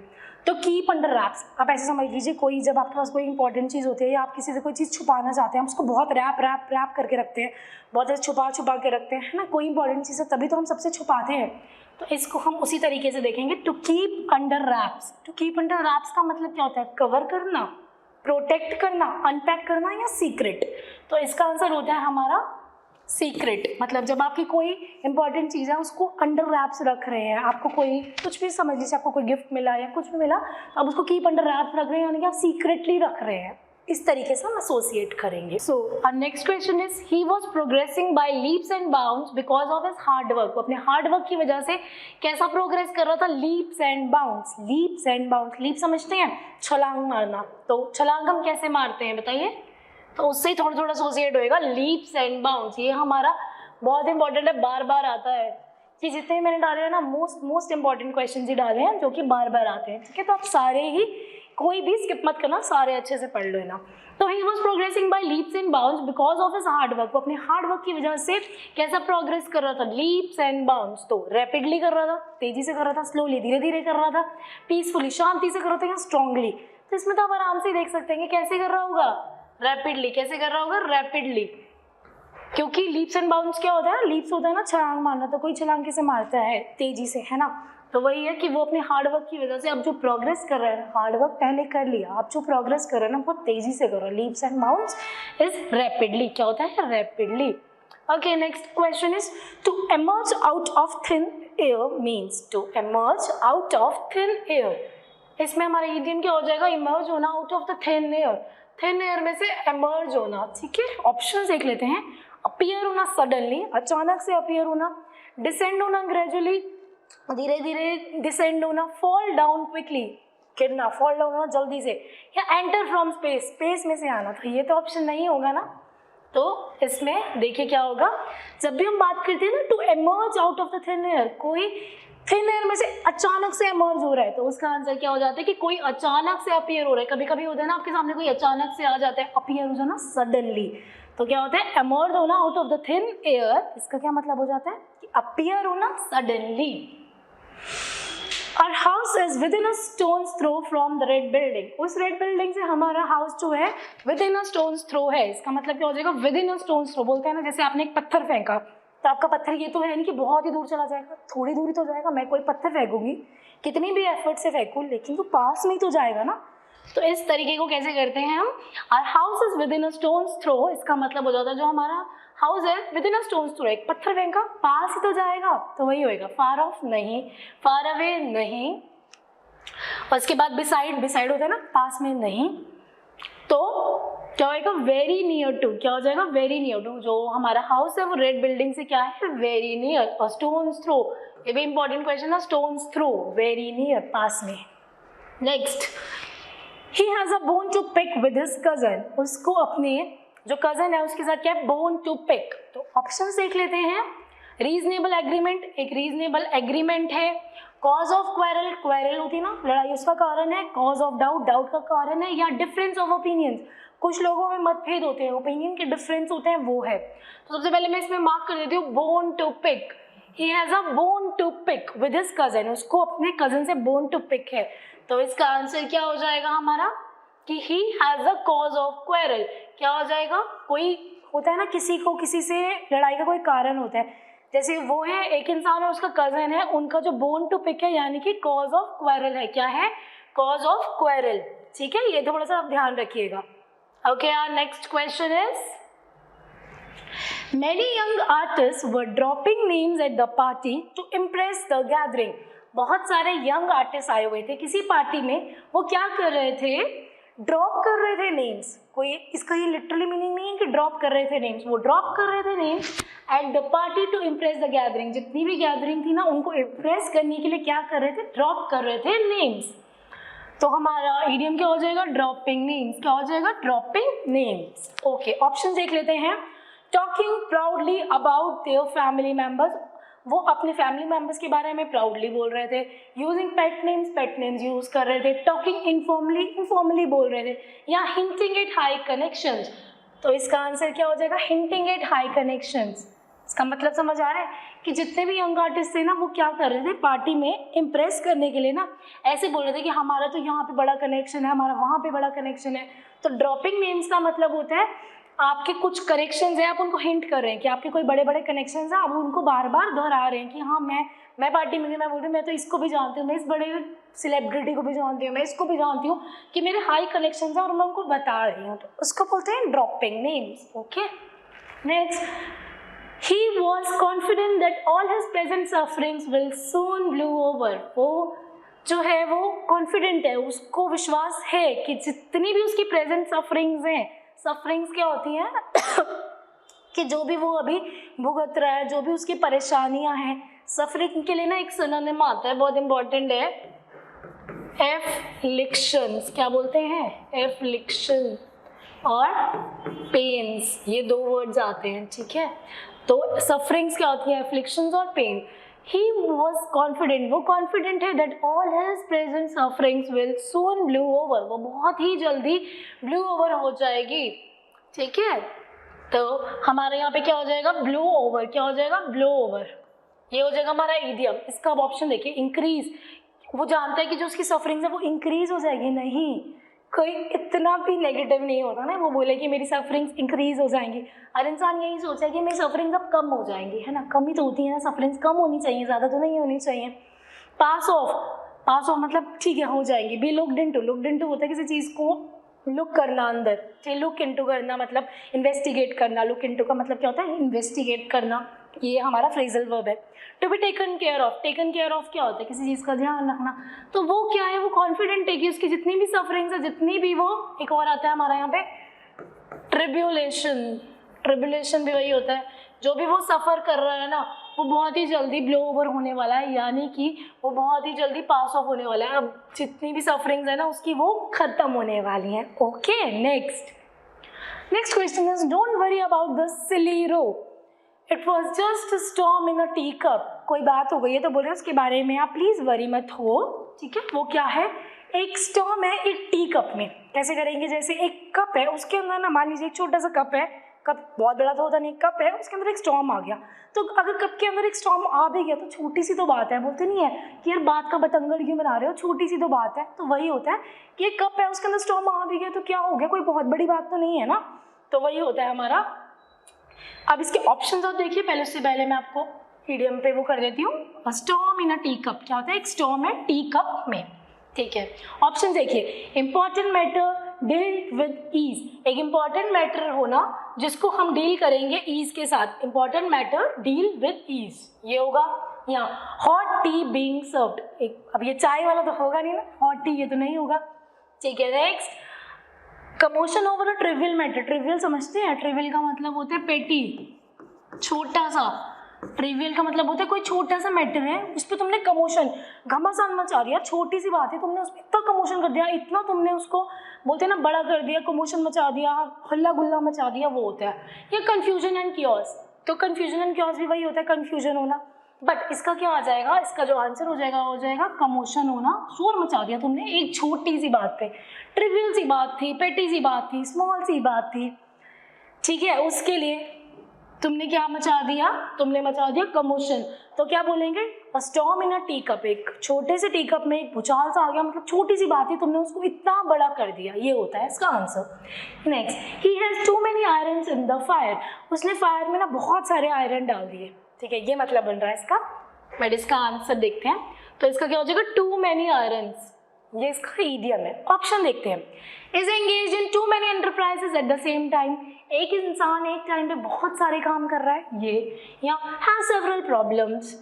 तो कीप अंडर रैप्स, आप ऐसे समझ लीजिए कोई जब आपके पास कोई इंपॉर्टेंट चीज़ होती है या आप किसी से कोई चीज़ छुपाना चाहते हैं, हम उसको बहुत रैप करके रखते हैं, बहुत ज़्यादा छुपा के रखते हैं, है ना। कोई इंपॉर्टेंट चीज़ है तभी तो हम सबसे छुपाते हैं, तो इसको हम उसी तरीके से देखेंगे, to keep under wraps. To keep under wraps का मतलब क्या होता है, कवर करना, प्रोटेक्ट करना, अनपैक करना या सीक्रेट। तो इसका आंसर होता है हमारा सीक्रेट। मतलब जब आपकी कोई इंपॉर्टेंट चीज़ है उसको अंडर रैप्स रख रहे हैं, आपको कोई कुछ भी समझ लीजिए, आपको कोई गिफ्ट मिला या कुछ भी मिला, तो आप उसको कीप अंडर रैप्स रख रहे हैं, यानी कि आप सीक्रेटली रख रहे हैं। इस तरीके से हम एसोसिएट करेंगे। So our next question is, he was progressing by leaps and bounds because of his hard work. वो अपने हार्ड वर्क की वजह से कैसा प्रोग्रेस कर रहा था, leaps and bounds. Leaps and bounds, leap समझते हैं, छलांग मारना, तो छलांग हम कैसे मारते हैं बताइए, तो उससे ही थोड़ा थोड़ा एसोसिएट होएगा लीप्स एंड बाउंड्स। ये हमारा बहुत इंपॉर्टेंट है, बार बार आता है कि जितने मैंने डाले हैं ना मोस्ट इंपॉर्टेंट क्वेश्चन ही डाले हैं जो कि बार बार आते हैं। ठीक है, तो आप सारे ही, कोई भी स्किप मत करना, सारे अच्छे से पढ़ लेना। तो he was progressing by leaps and bounds because of his hard work. वो अपने हार्ड वर्क की वजह से कैसा प्रोग्रेस कर रहा था, लीप्स एंड बाउंड्स। तो रैपिडली कर रहा था, तेजी से कर रहा था, स्लोली धीरे धीरे कर रहा था, पीसफुली शांति से कर रहा था या स्ट्रांगली। तो इसमें तो आप आराम से देख सकते हैं कि कैसे कर रहा होगा, रैपिडली। कैसे कर रहा होगा, रैपिडली, क्योंकि लीप्स एंड बाउंड्स क्या होता है, लीप्स होता है ना छलांग मारना, तो कोई छलांग कैसे मारता है, तेजी से, है ना। तो वही है कि वो अपने हार्ड वर्क की वजह से अब जो प्रोग्रेस कर रहे हैं, हार्ड वर्क पहले कर लिया, अब जो प्रोग्रेस कर रहे हैं ना बहुत तेजी से कर रहे हैं। Leaps and bounds is rapidly, क्या होता है, rapidly. Okay, next question is, to emerge out of thin air means, to emerge out of thin air. इसमें हमारा इडियम क्या हो जाएगा, इमर्ज होना out of the thin air, thin air में से एमर्ज होना। ठीक है, ऑप्शन देख लेते हैं, अपीयर होना सडनली, अचानक से अपीयर होना, डिसेंड होना ग्रेजुअली, धीरे धीरे डिसेंड होना, फॉल डाउन क्विकली, गिरना, फॉल डाउन होना जल्दी से, या एंटर फ्रॉम स्पेस, स्पेस में से आना। तो ये तो ऑप्शन नहीं होगा ना, तो इसमें देखिए क्या होगा, जब भी हम बात करते हैं ना to emerge out of the thin air, कोई थिन एयर में से अचानक से एमर्ज हो रहा है, तो उसका आंसर क्या हो जाता है कि कोई अचानक से अपीयर हो रहा है। कभी कभी होता है ना आपके सामने कोई अचानक से आ जाता है, अपीयर हो जाना सडनली, तो क्या होता है, एमर्ज होना out of the thin air. इसका क्या मतलब हो जाता है कि अपीयर होना suddenly. Our house is within a stone's throw from the red building. उस रेड बिल्डिंग से हमारा हाउस जो है within a stone's throw है। इसका मतलब क्या हो जाएगा, within a stone's throw। बोलते हैं ना जैसे आपने एक पत्थर फेंका, तो आपका पत्थर ये तो है नहीं कि बहुत ही दूर चला जाएगा, थोड़ी दूरी तो जाएगा। मैं कोई पत्थर फेंकूंगी, कितनी भी एफर्ट से फेंकूँ, लेकिन तो पास में ही तो जाएगा ना। तो इस तरीके को कैसे करते हैं हम, our house is within a stone's throw। इसका मतलब हो जाता है जो हमारा हाउस है within a stone's throw, एक पत्थर फेंका, पास ही तो जाएगा, तो वही होएगा, फार ऑफ नहीं, फार अवे नहीं। और उसके बाद बिसाइड, बिसाइड होता है ना पास में नहीं, तो क्या होएगा, वेरी नियर टू। क्या हो जाएगा, वेरी नियर टू। जो हमारा हाउस है वो रेड बिल्डिंग से क्या है, वेरी नियर। और स्टोन्स थ्रो, ये भी इंपॉर्टेंट क्वेश्चन है, स्टोन्स थ्रो, वेरी नियर, पास में। Next, he has a bone to pick with his cousin. उसको अपने जो कजन है उसके साथ क्या है, बोन टू पिक। तो ऑप्शन देख लेते हैं, रीजनेबल एग्रीमेंट, एक रीजनेबल एग्रीमेंट है। कॉज ऑफ क्वेरल, क्वेरल होती है ना लड़ाई, उसका कारण है। कॉज ऑफ डाउट, डाउट का कारण है। या डिफरेंस ऑफ ओपिनियंस, कुछ लोगों में मतभेद होते हैं, ओपिनियन के डिफरेंस होते हैं, वो है। तो सबसे पहले मैं इसमें मार्क कर देती हूँ bone to pick. He has a bone to pick with his cousin, उसको अपने कजन से बोन टू पिक है। तो इसका आंसर क्या हो जाएगा हमारा कि ही has a cause of quarrel. क्या हो जाएगा, कोई होता है ना किसी को किसी से लड़ाई का कोई कारण होता है, जैसे वो है एक इंसान और उसका कजन है, उनका जो बोन टू पिक है यानी कि कॉज ऑफ क्वेरल है। क्या है, कॉज ऑफ क्वेरल। ठीक है, ये थोड़ा सा आप ध्यान रखिएगा। Okay, our next question is, many young artists were dropping names at the party to impress the gathering। बहुत सारे यंग आर्टिस्ट आए हुए थे किसी पार्टी में, वो क्या कर रहे थे, ड्रॉप कर रहे थे नेम्स। कोई इसका ये लिटरली मीनिंग नहीं है कि ड्रॉप कर रहे थे नेम्स, वो ड्रॉप कर रहे थे names at the party to impress the gathering, जितनी भी गैदरिंग थी ना उनको इम्प्रेस करने के लिए क्या कर रहे थे, ड्रॉप कर रहे थे नेम्स। तो हमारा इडियम क्या हो जाएगा, ड्रॉपिंग नेम्स। क्या हो जाएगा, ड्रॉपिंग नेम्स। ओके, ऑप्शन देख लेते हैं। Talking proudly about their family members, वो अपने फैमिली मेंबर्स के बारे में प्राउडली बोल रहे थे। यूजिंग पेट नेम्स यूज कर रहे थे। टॉकिंग इनफॉर्मली बोल रहे थे। या हिंटिंग एट हाई कनेक्शंस, तो इसका आंसर क्या हो जाएगा, हिंटिंग एट हाई कनेक्शंस। इसका मतलब समझ आ रहा है कि जितने भी यंग आर्टिस्ट थे ना वो क्या कर रहे थे, पार्टी में इम्प्रेस करने के लिए ना ऐसे बोल रहे थे कि हमारा तो यहाँ पे बड़ा कनेक्शन है, हमारा वहाँ पे बड़ा कनेक्शन है। तो ड्रॉपिंग नेम्स का मतलब होता है आपके कुछ कनेक्शंस हैं, आप उनको हिंट कर रहे हैं कि आपके कोई बड़े बड़े कनेक्शंस हैं, आप उनको बार बार दोहरा रहे हैं कि हाँ मैं पार्टी में मैं बोल रही हूँ मैं तो इसको भी जानती हूँ, मैं इस बड़े सेलिब्रिटी को भी जानती हूँ, मैं इसको भी जानती हूँ, कि मेरे हाई कनेक्शंस हैं और मैं उनको बता रही हूँ, तो उसको बोलते हैं dropping names. Okay, next, he was confident that all his present sufferings will soon blow over। वो जो है वो कॉन्फिडेंट है, उसको विश्वास है कि जितनी भी उसकी प्रेजेंट सफरिंग्स हैं, सफरिंग्स क्या होती हैं कि जो भी वो अभी भुगत रहा है, जो भी उसकी परेशानियां हैं, सफरिंग के लिए ना एक सिनोनिम आता है, बहुत इंपॉर्टेंट है, एफ्लिक्शंस। क्या बोलते हैं, एफ्लिक्शन और पेन्स, ये दो वर्ड्स आते हैं, ठीक है। तो सफरिंग्स क्या होती है, एफ्लिक्शंस और पेन। ही वॉज कॉन्फिडेंट, वो कॉन्फिडेंट है that all his present sufferings will soon blue over, वो बहुत ही जल्दी ब्लू ओवर हो जाएगी, ठीक है। तो हमारे यहाँ पे क्या हो जाएगा, ब्लू ओवर। क्या हो जाएगा, ब्लू ओवर। ये हो जाएगा हमारा इडियम। इसका अब ऑप्शन देखिए, इंक्रीज। वो जानता है कि जो उसकी सफरिंग्स है वो इंक्रीज हो जाएगी, नहीं, कोई इतना भी नेगेटिव नहीं होता ना वो बोले कि मेरी सफरिंग्स इंक्रीज हो जाएंगी। हर इंसान यही सोचा है कि मेरी सफरिंग्स अब कम हो जाएंगी, है ना, कम ही तो होती है ना, सफरिंग्स कम होनी चाहिए, ज़्यादा तो नहीं होनी चाहिए। पास ऑफ मतलब ठीक है हो जाएंगी। बी लुक्ड इनटू होता है किसी चीज़ को लुक करना अंदर, ठीक, लुक इनटू करना मतलब इन्वेस्टिगेट करना। लुक इनटू का मतलब क्या होता है, इन्वेस्टिगेट करना, ये हमारा फ्रेजल वर्ब है। To be taken care of, taken care of क्या होता है, किसी चीज़ का ध्यान रखना। तो वो क्या है, वो कॉन्फिडेंट है कि उसकी जितनी भी सफरिंग्स है, जितनी भी वो, एक और आता है हमारा यहाँ पे ट्रिब्यूलेशन। ट्रिब्यूलेशन भी वही होता है, जो भी वो सफ़र कर रहा है ना वो बहुत ही जल्दी ब्लो ओवर होने वाला है, यानी कि वो बहुत ही जल्दी पास ऑफ होने वाला है। अब जितनी भी सफरिंग्स है ना उसकी वो ख़त्म होने वाली हैं। Okay, next question is, don't worry about the silly row, it was just a storm in a tea cup. कोई बात हो गई है तो बोल रहे हैं उसके बारे में आप प्लीज़ वरी मत हो, ठीक है। वो क्या है, एक स्टॉर्म है एक टी कप में। कैसे करेंगे, जैसे एक कप है उसके अंदर ना, मान लीजिए एक छोटा सा कप है, कप बहुत बड़ा तो होता नहीं, कप है उसके अंदर एक स्टॉर्म आ गया, तो अगर कप के अंदर एक स्टॉर्म आ भी गया तो छोटी सी तो बात है, बोलते नहीं है कि यार बात का बतंगड़ क्यों बना रहे हो, छोटी सी तो बात है। तो वही होता है कि एक कप है उसके अंदर स्टॉर्म आ भी गया तो क्या हो गया, कोई बहुत बड़ी बात तो नहीं है ना। तो वही होता है हमारा। अब इसके ऑप्शंस और देखिए, पहले उससे पहले मैं आपको ईडियम पे वो कर देती हूँ। Storm in a tea cup क्या होता है, एक स्टॉर्म है टी कप में, ठीक है। ऑप्शन देखिए, important matter deal with ease, एक इंपॉर्टेंट मैटर होना जिसको हम डील करेंगे ईज के साथ, important matter deal with ease, ये होगा। यहाँ हॉट टी बीइंग सर्व्ड, एक, अब ये चाय वाला तो होगा नहीं ना, हॉट टी ये तो नहीं होगा, ठीक है। Next, commotion over a trivial matter, trivial समझते हैं, ट्रिवियल का मतलब होता है पेटी, छोटा सा। ट्रिवियल का मतलब होता है कोई छोटा सा मैटर है उस पर तुमने कमोशन, घमासान मचा दिया, छोटी सी बात है तुमने उस पर इतना कमोशन कर दिया, इतना तुमने उसको बोलते हैं ना बड़ा कर दिया, कमोशन मचा दिया, हल्ला गुल्ला मचा दिया, वो होता है। या कन्फ्यूजन एंड क्योस, तो कन्फ्यूजन एंड क्योस भी वही होता है, कन्फ्यूजन होना। बट इसका क्या आ जाएगा, इसका जो आंसर हो जाएगा कमोशन होना, शोर मचा दिया तुमने एक छोटी सी बात पे, ट्रिवियल सी बात थी, पेटी सी बात थी, स्मॉल सी बात थी, ठीक है, उसके लिए तुमने क्या मचा दिया, तुमने मचा दिया कमोशन। तो क्या बोलेंगे, अ storm in a tea cup, एक छोटे से टी कप में एक भूचाल सा आ गया, मतलब छोटी सी बात है तुमने उसको इतना बड़ा कर दिया, ये होता है इसका answer. Next, he has too many irons in the fire, उसने फायर में ना बहुत सारे आयरन डाल दिए, ठीक है, ये मतलब बन रहा है इसका। बट इसका आंसर देखते हैं, तो इसका क्या हो जाएगा, टू मेनी आयरन्स, ये इसका ईडियम है। ऑप्शन देखते हैं, is engaged in too many enterprises at the same time, एक इंसान एक टाइम पे बहुत सारे काम कर रहा है, ये। या has several problems,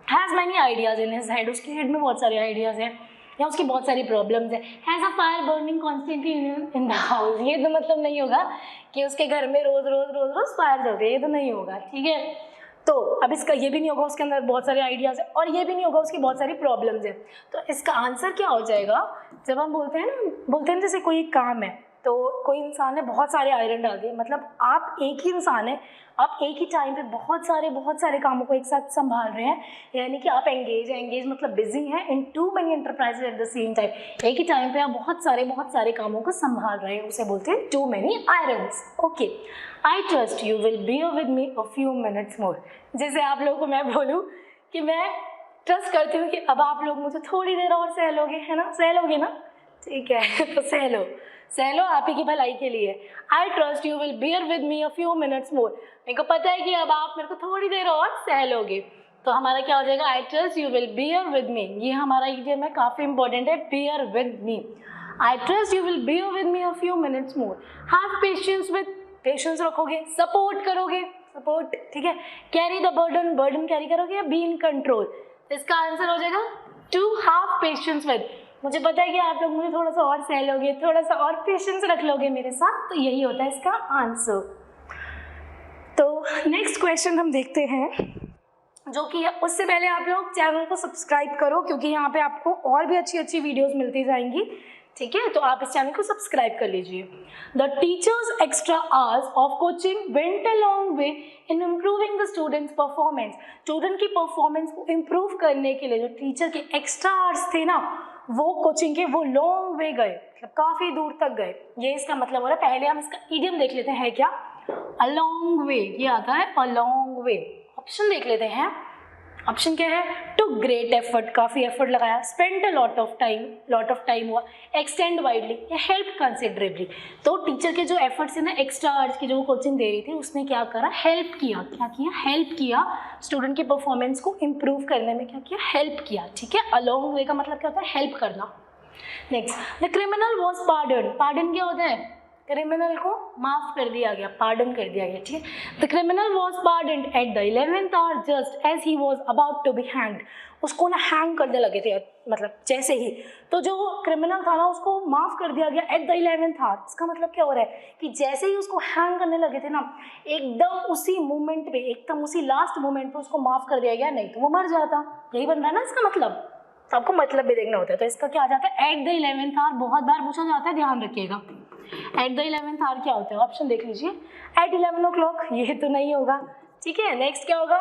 has many ideas in his head, उसके हेड में बहुत सारे आइडियाज हैं। या उसकी बहुत सारी प्रॉब्लम्स है। Has a fire burning constantly in the house, ये तो मतलब नहीं होगा कि उसके घर में रोज रोज रोज रोज फायर जलती है, ये तो नहीं होगा, ठीक है। तो अब इसका ये भी नहीं होगा उसके अंदर बहुत सारे आइडियाज़ है, और ये भी नहीं होगा उसकी बहुत सारी प्रॉब्लम्स है। तो इसका आंसर क्या हो जाएगा, जब हम बोलते हैं जैसे कोई काम है, तो कोई इंसान ने बहुत सारे आयरन डाल दिए, मतलब आप एक ही इंसान है, आप एक ही टाइम पे बहुत सारे कामों को एक साथ संभाल रहे हैं, यानी कि आप एंगेज मतलब बिजी हैं in too many enterprises at the same time. एक ही टाइम पे आप बहुत सारे कामों को संभाल रहे हैं, उसे बोलते हैं too many irons. Okay, I trust you will bear with me a few minutes more. जैसे आप लोगों को मैं बोलूँ कि मैं ट्रस्ट करती हूँ कि अब आप लोग मुझे थोड़ी देर और सह लोगे, है ना, सह लोगे ना, ठीक है तो सह लो आप ही की भलाई के लिए। आई trust you will bear with me a few minutes मोर, मेरे को पता है कि अब आप मेरे को थोड़ी देर और सह लोगे, तो हमारा क्या हो जाएगा, आई trust you will bear with मी। ये हमारा इडियम है, काफ़ी इंपॉर्टेंट है, beer with me. I trust you will bear with me a few minutes more. Have patience with, patience रखोगे, सपोर्ट करोगे, सपोर्ट, ठीक है। Carry the burden, burden carry करोगे, या बी इन कंट्रोल। इसका आंसर हो जाएगा टू हैव पेशेंस विद। मुझे पता है कि आप लोग मुझे थोड़ा सा और सह लोगे, थोड़ा सा और पेशेंस रख लोगे मेरे साथ, तो यही होता है इसका आंसर। तो नेक्स्ट क्वेश्चन हम देखते हैं, जो कि उससे पहले आप लोग चैनल को सब्सक्राइब करो, क्योंकि यहाँ पे आपको और भी अच्छी वीडियोस मिलती जाएंगी, ठीक है। तो आप इस चैनल को सब्सक्राइब कर लीजिए। The teachers extra hours of coaching went a long way in improving the students performance. Student की परफॉर्मेंस को इम्प्रूव करने के लिए जो टीचर के एक्स्ट्रा आवर्स थे ना, वो कोचिंग के वो लॉन्ग वे गए, मतलब काफ़ी दूर तक गए, ये इसका मतलब हो रहा है। पहले हम इसका इडियम देख लेते हैं, क्या अ लॉन्ग वे, ये आता है अ लॉन्ग वे। ऑप्शन देख लेते हैं, ऑप्शन क्या है, टू ग्रेट एफर्ट, काफ़ी एफर्ट लगाया, spend a lot of time हुआ, एक्सटेंड वाइडली, या हेल्प कंसिडरेबली। तो टीचर के जो एफर्ट्स है ना, एक्स्ट्रा आवर्स की जो वो कोचिंग दे रही थी, उसने क्या करा, हेल्प किया, क्या किया, हेल्प किया स्टूडेंट के परफॉर्मेंस को इम्प्रूव करने में, क्या किया, हेल्प किया, ठीक है। अलोंग वे का मतलब क्या होता है, हेल्प करना। Next, the criminal was pardon. Pardon क्या होता है, क्रिमिनल को माफ कर दिया गया, पार्डन कर दिया गया, ठीक है। The criminal was pardon at the 11th hour just as he was about to be hanged. उसको ना हैंग करने लगे थे, मतलब जैसे ही, तो जो क्रिमिनल था ना उसको माफ कर दिया गया एट द 11th आवर। इसका मतलब क्या हो रहा है कि जैसे ही उसको हैंग करने लगे थे ना, एकदम उसी मोमेंट पे, एकदम उसी लास्ट मोमेंट पे उसको माफ कर दिया गया, नहीं तो वो मर जाता। यही बन रहा है ना इसका मतलब, तो आपको मतलब भी देखना होता है। तो इसका क्या आ जाता है, एट द 11th आवर, बहुत बार पूछा जाता है, ध्यान रखिएगा। एट द 11th आवर क्या होता है, ऑप्शन देख लीजिए, एट 11 o'clock, ये तो नहीं होगा, ठीक है। नेक्स्ट क्या होगा,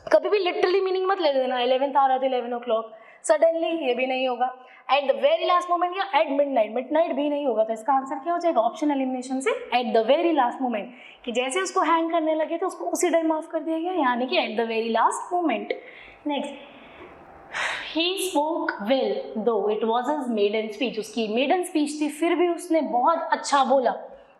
कभी भी लिटरली मीनिंग मत ले देना, 11th आवर है तो 11 o'clock, सडनली, ये भी नहीं होगा। At the very last moment या एट मिडनाइट, मिडनाइट भी नहीं होगा। तो इसका आंसर क्या हो जाएगा, ऑप्शन एलिमिनेशन से, at the very last moment, कि जैसे उसको हैंग करने लगे तो उसको उसी टाइम माफ कर दिया गया, यानी कि at the very last moment. Next, He spoke well though it was his maiden speech। उसकी मेडन स्पीच थी, फिर भी उसने बहुत अच्छा बोला।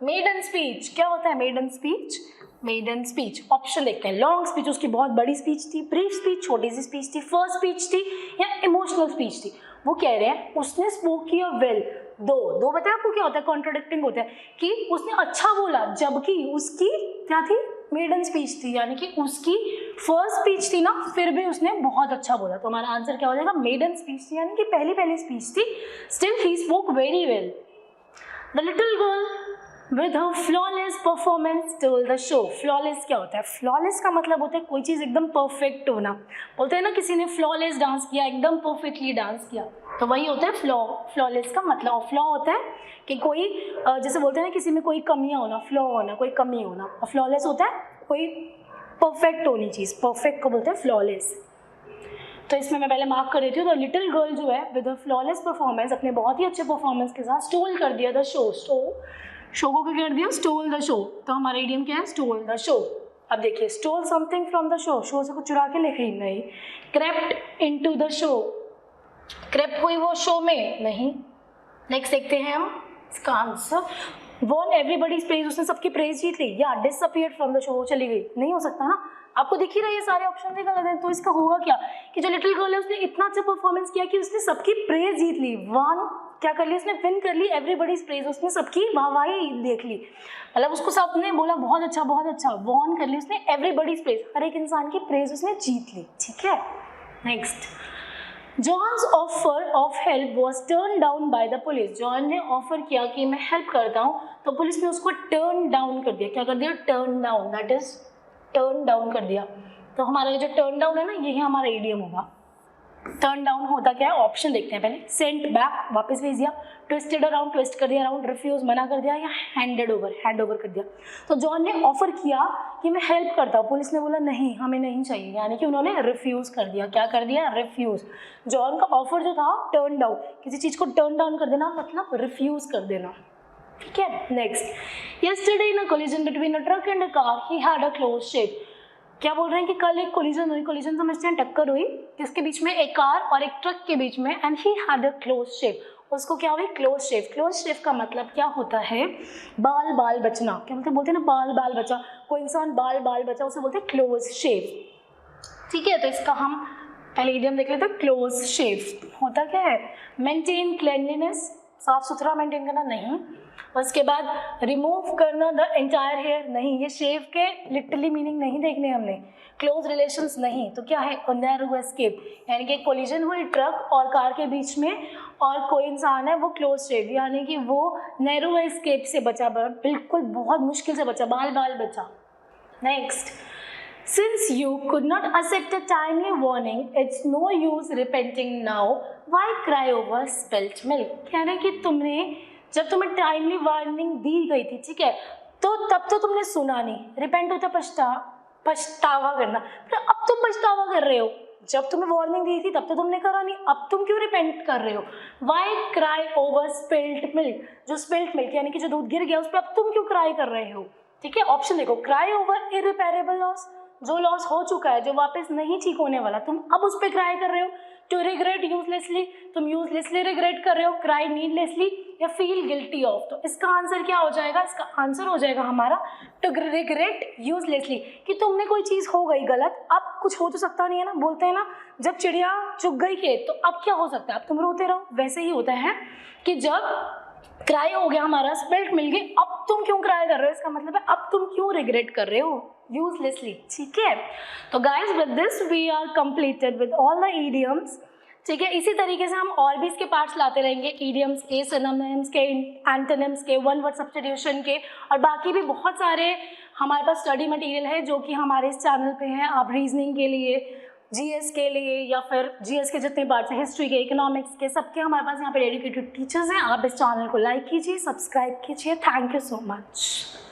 मेडन स्पीच क्या होता है, maiden speech, maiden speech option देखते हैं। लॉन्ग स्पीच, उसकी बहुत बड़ी स्पीच थी, ब्रीफ स्पीच, छोटी सी स्पीच थी, फर्स्ट स्पीच थी, या इमोशनल स्पीच थी। वो कह रहे हैं उसने स्पोक किया वेल दो बताया आपको क्या होता है, कॉन्ट्रोडिक्टिंग होता है, कि उसने अच्छा बोला जबकि उसकी क्या थी, मेडन स्पीच थी, यानी कि उसकी फर्स्ट स्पीच थी ना, फिर भी उसने बहुत अच्छा बोला। तो हमारा आंसर क्या हो जाएगा, मेडन स्पीच थी, यानी कि पहली स्पीच थी। Still he spoke very well. The little girl with her flawless performance stole the show. Flawless क्या होता है, फ्लॉलेस का मतलब होता है कोई चीज़ एकदम परफेक्ट होना। बोलते हैं ना किसी ने फ्लॉलेस डांस किया, एकदम परफेक्टली डांस किया, तो वही होता है फ्लॉलेस का मतलब। फ्लॉ होता है कि कोई, जैसे बोलते हैं ना किसी में कोई कमियां होना, फ्लॉ होना, कोई कमी होना, और फ्लॉलेस होता है कोई परफेक्ट होनी चीज़, परफेक्ट को बोलते हैं फ्लॉलेस। तो इसमें मैं पहले मार्क कर देती हूँ। तो लिटिल गर्ल जो है विद अ फ्लॉलेस परफॉर्मेंस, अपने बहुत ही अच्छे परफॉर्मेंस के साथ स्टोल कर दिया था शो को क्या कर दिया, स्टोल द शो। तो हमारा इडियम क्या है, स्टोल द शो। अब देखिए, stole something from the show से कुछ चुरा के लिखे ही नहीं। Crept into the show, crept हुई वो शो में, नहीं। नेक्स्ट देखते हैं हम इसका आंसर। वॉन एवरीबडीज प्रेज, उसने सबकी प्रेज जीत ली, या डिसअपीयर्ड फ्रॉम द शो, चली गई, नहीं हो सकता ना। आपको दिख ही रही है सारे ऑप्शन ही गलत हैं। तो इसका होगा क्या कि जो लिटिल गर्ल है उसने इतना अच्छा परफॉर्मेंस किया कि उसने सबकी प्रेज जीत ली। वन क्या कर ली उसने, विन कर ली एवरीबडीज प्रेज, उसने सबकी वाहवाही देख ली, मतलब उसको सबने बोला बहुत अच्छा बहुत अच्छा, वॉन कर ली उसने एवरीबडीज प्रेज, हर एक इंसान की प्रेज उसने जीत ली, ठीक है। Next, John's offer of help was turn down by the police. John ने ऑफर किया कि मैं हेल्प करता हूँ, तो पुलिस ने उसको टर्न डाउन कर दिया। क्या कर दिया? Turn down, that is turn down कर दिया। तो हमारा जो टर्न डाउन है ना, यही हमारा इडियम होगा। टर्न डाउन होता क्या है? ऑप्शन देखते हैं पहले। सेंट बैक, वापस भेज दिया। ट्विस्टेड अराउंड, ट्विस्ट कर दिया अराउंड। रिफ्यूज, मना कर दिया। या हैंडेड ओवर, हैंड ओवर कर दिया। तो जॉन ने ऑफर किया कि मैं हेल्प करता हूँ, पुलिस ने बोला नहीं, हमें नहीं चाहिए, यानी कि उन्होंने रिफ्यूज कर दिया। क्या कर दिया? रिफ्यूज। जॉन का ऑफर जो था टर्न डाउन, किसी चीज को टर्न डाउन कर देना मतलब रिफ्यूज कर देना। ठीक है, next. Yesterday in a collision between a truck and a car he had a close shave. क्या बोल रहे हैं कि कल एक कोलिजन हुई। कोलिजन समझते हैं, टक्कर हुई किसके बीच में? एक कार और एक ट्रक के बीच में। And he had a close shave. उसको क्या हुई? क्लोज शेव। क्लोज शेव का मतलब क्या होता है? बाल बाल बचना। क्या बोलते हैं ना, बाल बाल बचा। कोई इंसान बाल बाल बचा, उसे बोलते हैं क्लोज शेव। ठीक है, तो इसका हम पहले इडियम देख लेते हैं। क्लोज शेव होता क्या है? मेंटेन क्लेanलीनेस, साफ सुथरा मेंटेन करना, नहीं। उसके बाद रिमूव करना द एंटायर हेयर, नहीं। ये शेव के लिटरली मीनिंग नहीं देखने हमने। क्लोज रिलेशंस, नहीं। तो क्या है? नैरो एस्केप, यानी कि कोलिजन हुई ट्रक और कार के बीच में और कोई इंसान है वो क्लोज शेव, यानी कि वो नैरो एस्केप से बचा, बिल्कुल बहुत मुश्किल से बचा, बाल बाल बचा। Next. Since you could not accept a timely warning, it's no use repenting now. Why cry over spilt milk? कह रहे कि तुमने, जब तुम्हें टाइमली वार्निंग दी गई थी, ठीक है, तो तब तो तुमने सुना नहीं। रिपेंट होता पछतावा करना, तो अब तुम पछतावा कर रहे हो। जब तुम्हें वार्निंग दी थी तब तो तुमने करा नहीं, अब तुम क्यों रिपेंट कर रहे हो? Why cry over spilt milk. जो स्पिल्ट मिल्क यानी कि जो दूध गिर गया उस पर अब तुम क्यों क्राई कर रहे हो? ठीक है, ऑप्शन देखो। क्राई ओवर इरिपेरेबल लॉस, जो लॉस हो चुका है, जो वापस नहीं ठीक होने वाला, तुम अब उस पर क्राई कर रहे हो। टू रिग्रेट यूजलेसली, तुम यूजलेसली रिग्रेट कर रहे हो। क्राई नीडलेसली या फील गिल्टी ऑफ। तो इसका आंसर क्या हो जाएगा? इसका आंसर हो जाएगा हमारा टू रिग्रेट यूजलेसली, कि तुमने कोई चीज हो गई गलत, अब कुछ हो तो सकता नहीं है ना। बोलते हैं ना, जब चिड़िया चुग गई खेत तो अब क्या हो सकता है? अब तुम रोते रहो। वैसे ही होता है कि जब क्राई हो गया हमारा, स्पिल्ट मिल गई, अब तुम क्यों क्राई कर रहे हो? इसका मतलब है अब तुम क्यों रिग्रेट कर रहे हो यूजलेसली। ठीक है, तो guys with this we are completed with all the idioms. ठीक है, इसी तरीके से हम और भी इसके पार्ट्स लाते रहेंगे, इडियम्स के, सिनोनिम्स के, एंटोनिम्स के, वन वर्ड सब्स्टिट्यूशन के, और बाकी भी बहुत सारे हमारे पास स्टडी मटेरियल है जो कि हमारे इस चैनल पे हैं। आप रीजनिंग के लिए, जीएस के लिए, या फिर जीएस के जितने पार्ट्स हैं, हिस्ट्री के, इकोनॉमिक्स के, सबके हमारे पास यहाँ पे डेडिकेटेड टीचर्स हैं। आप इस चैनल को लाइक कीजिए, सब्सक्राइब कीजिए। Thank you so much.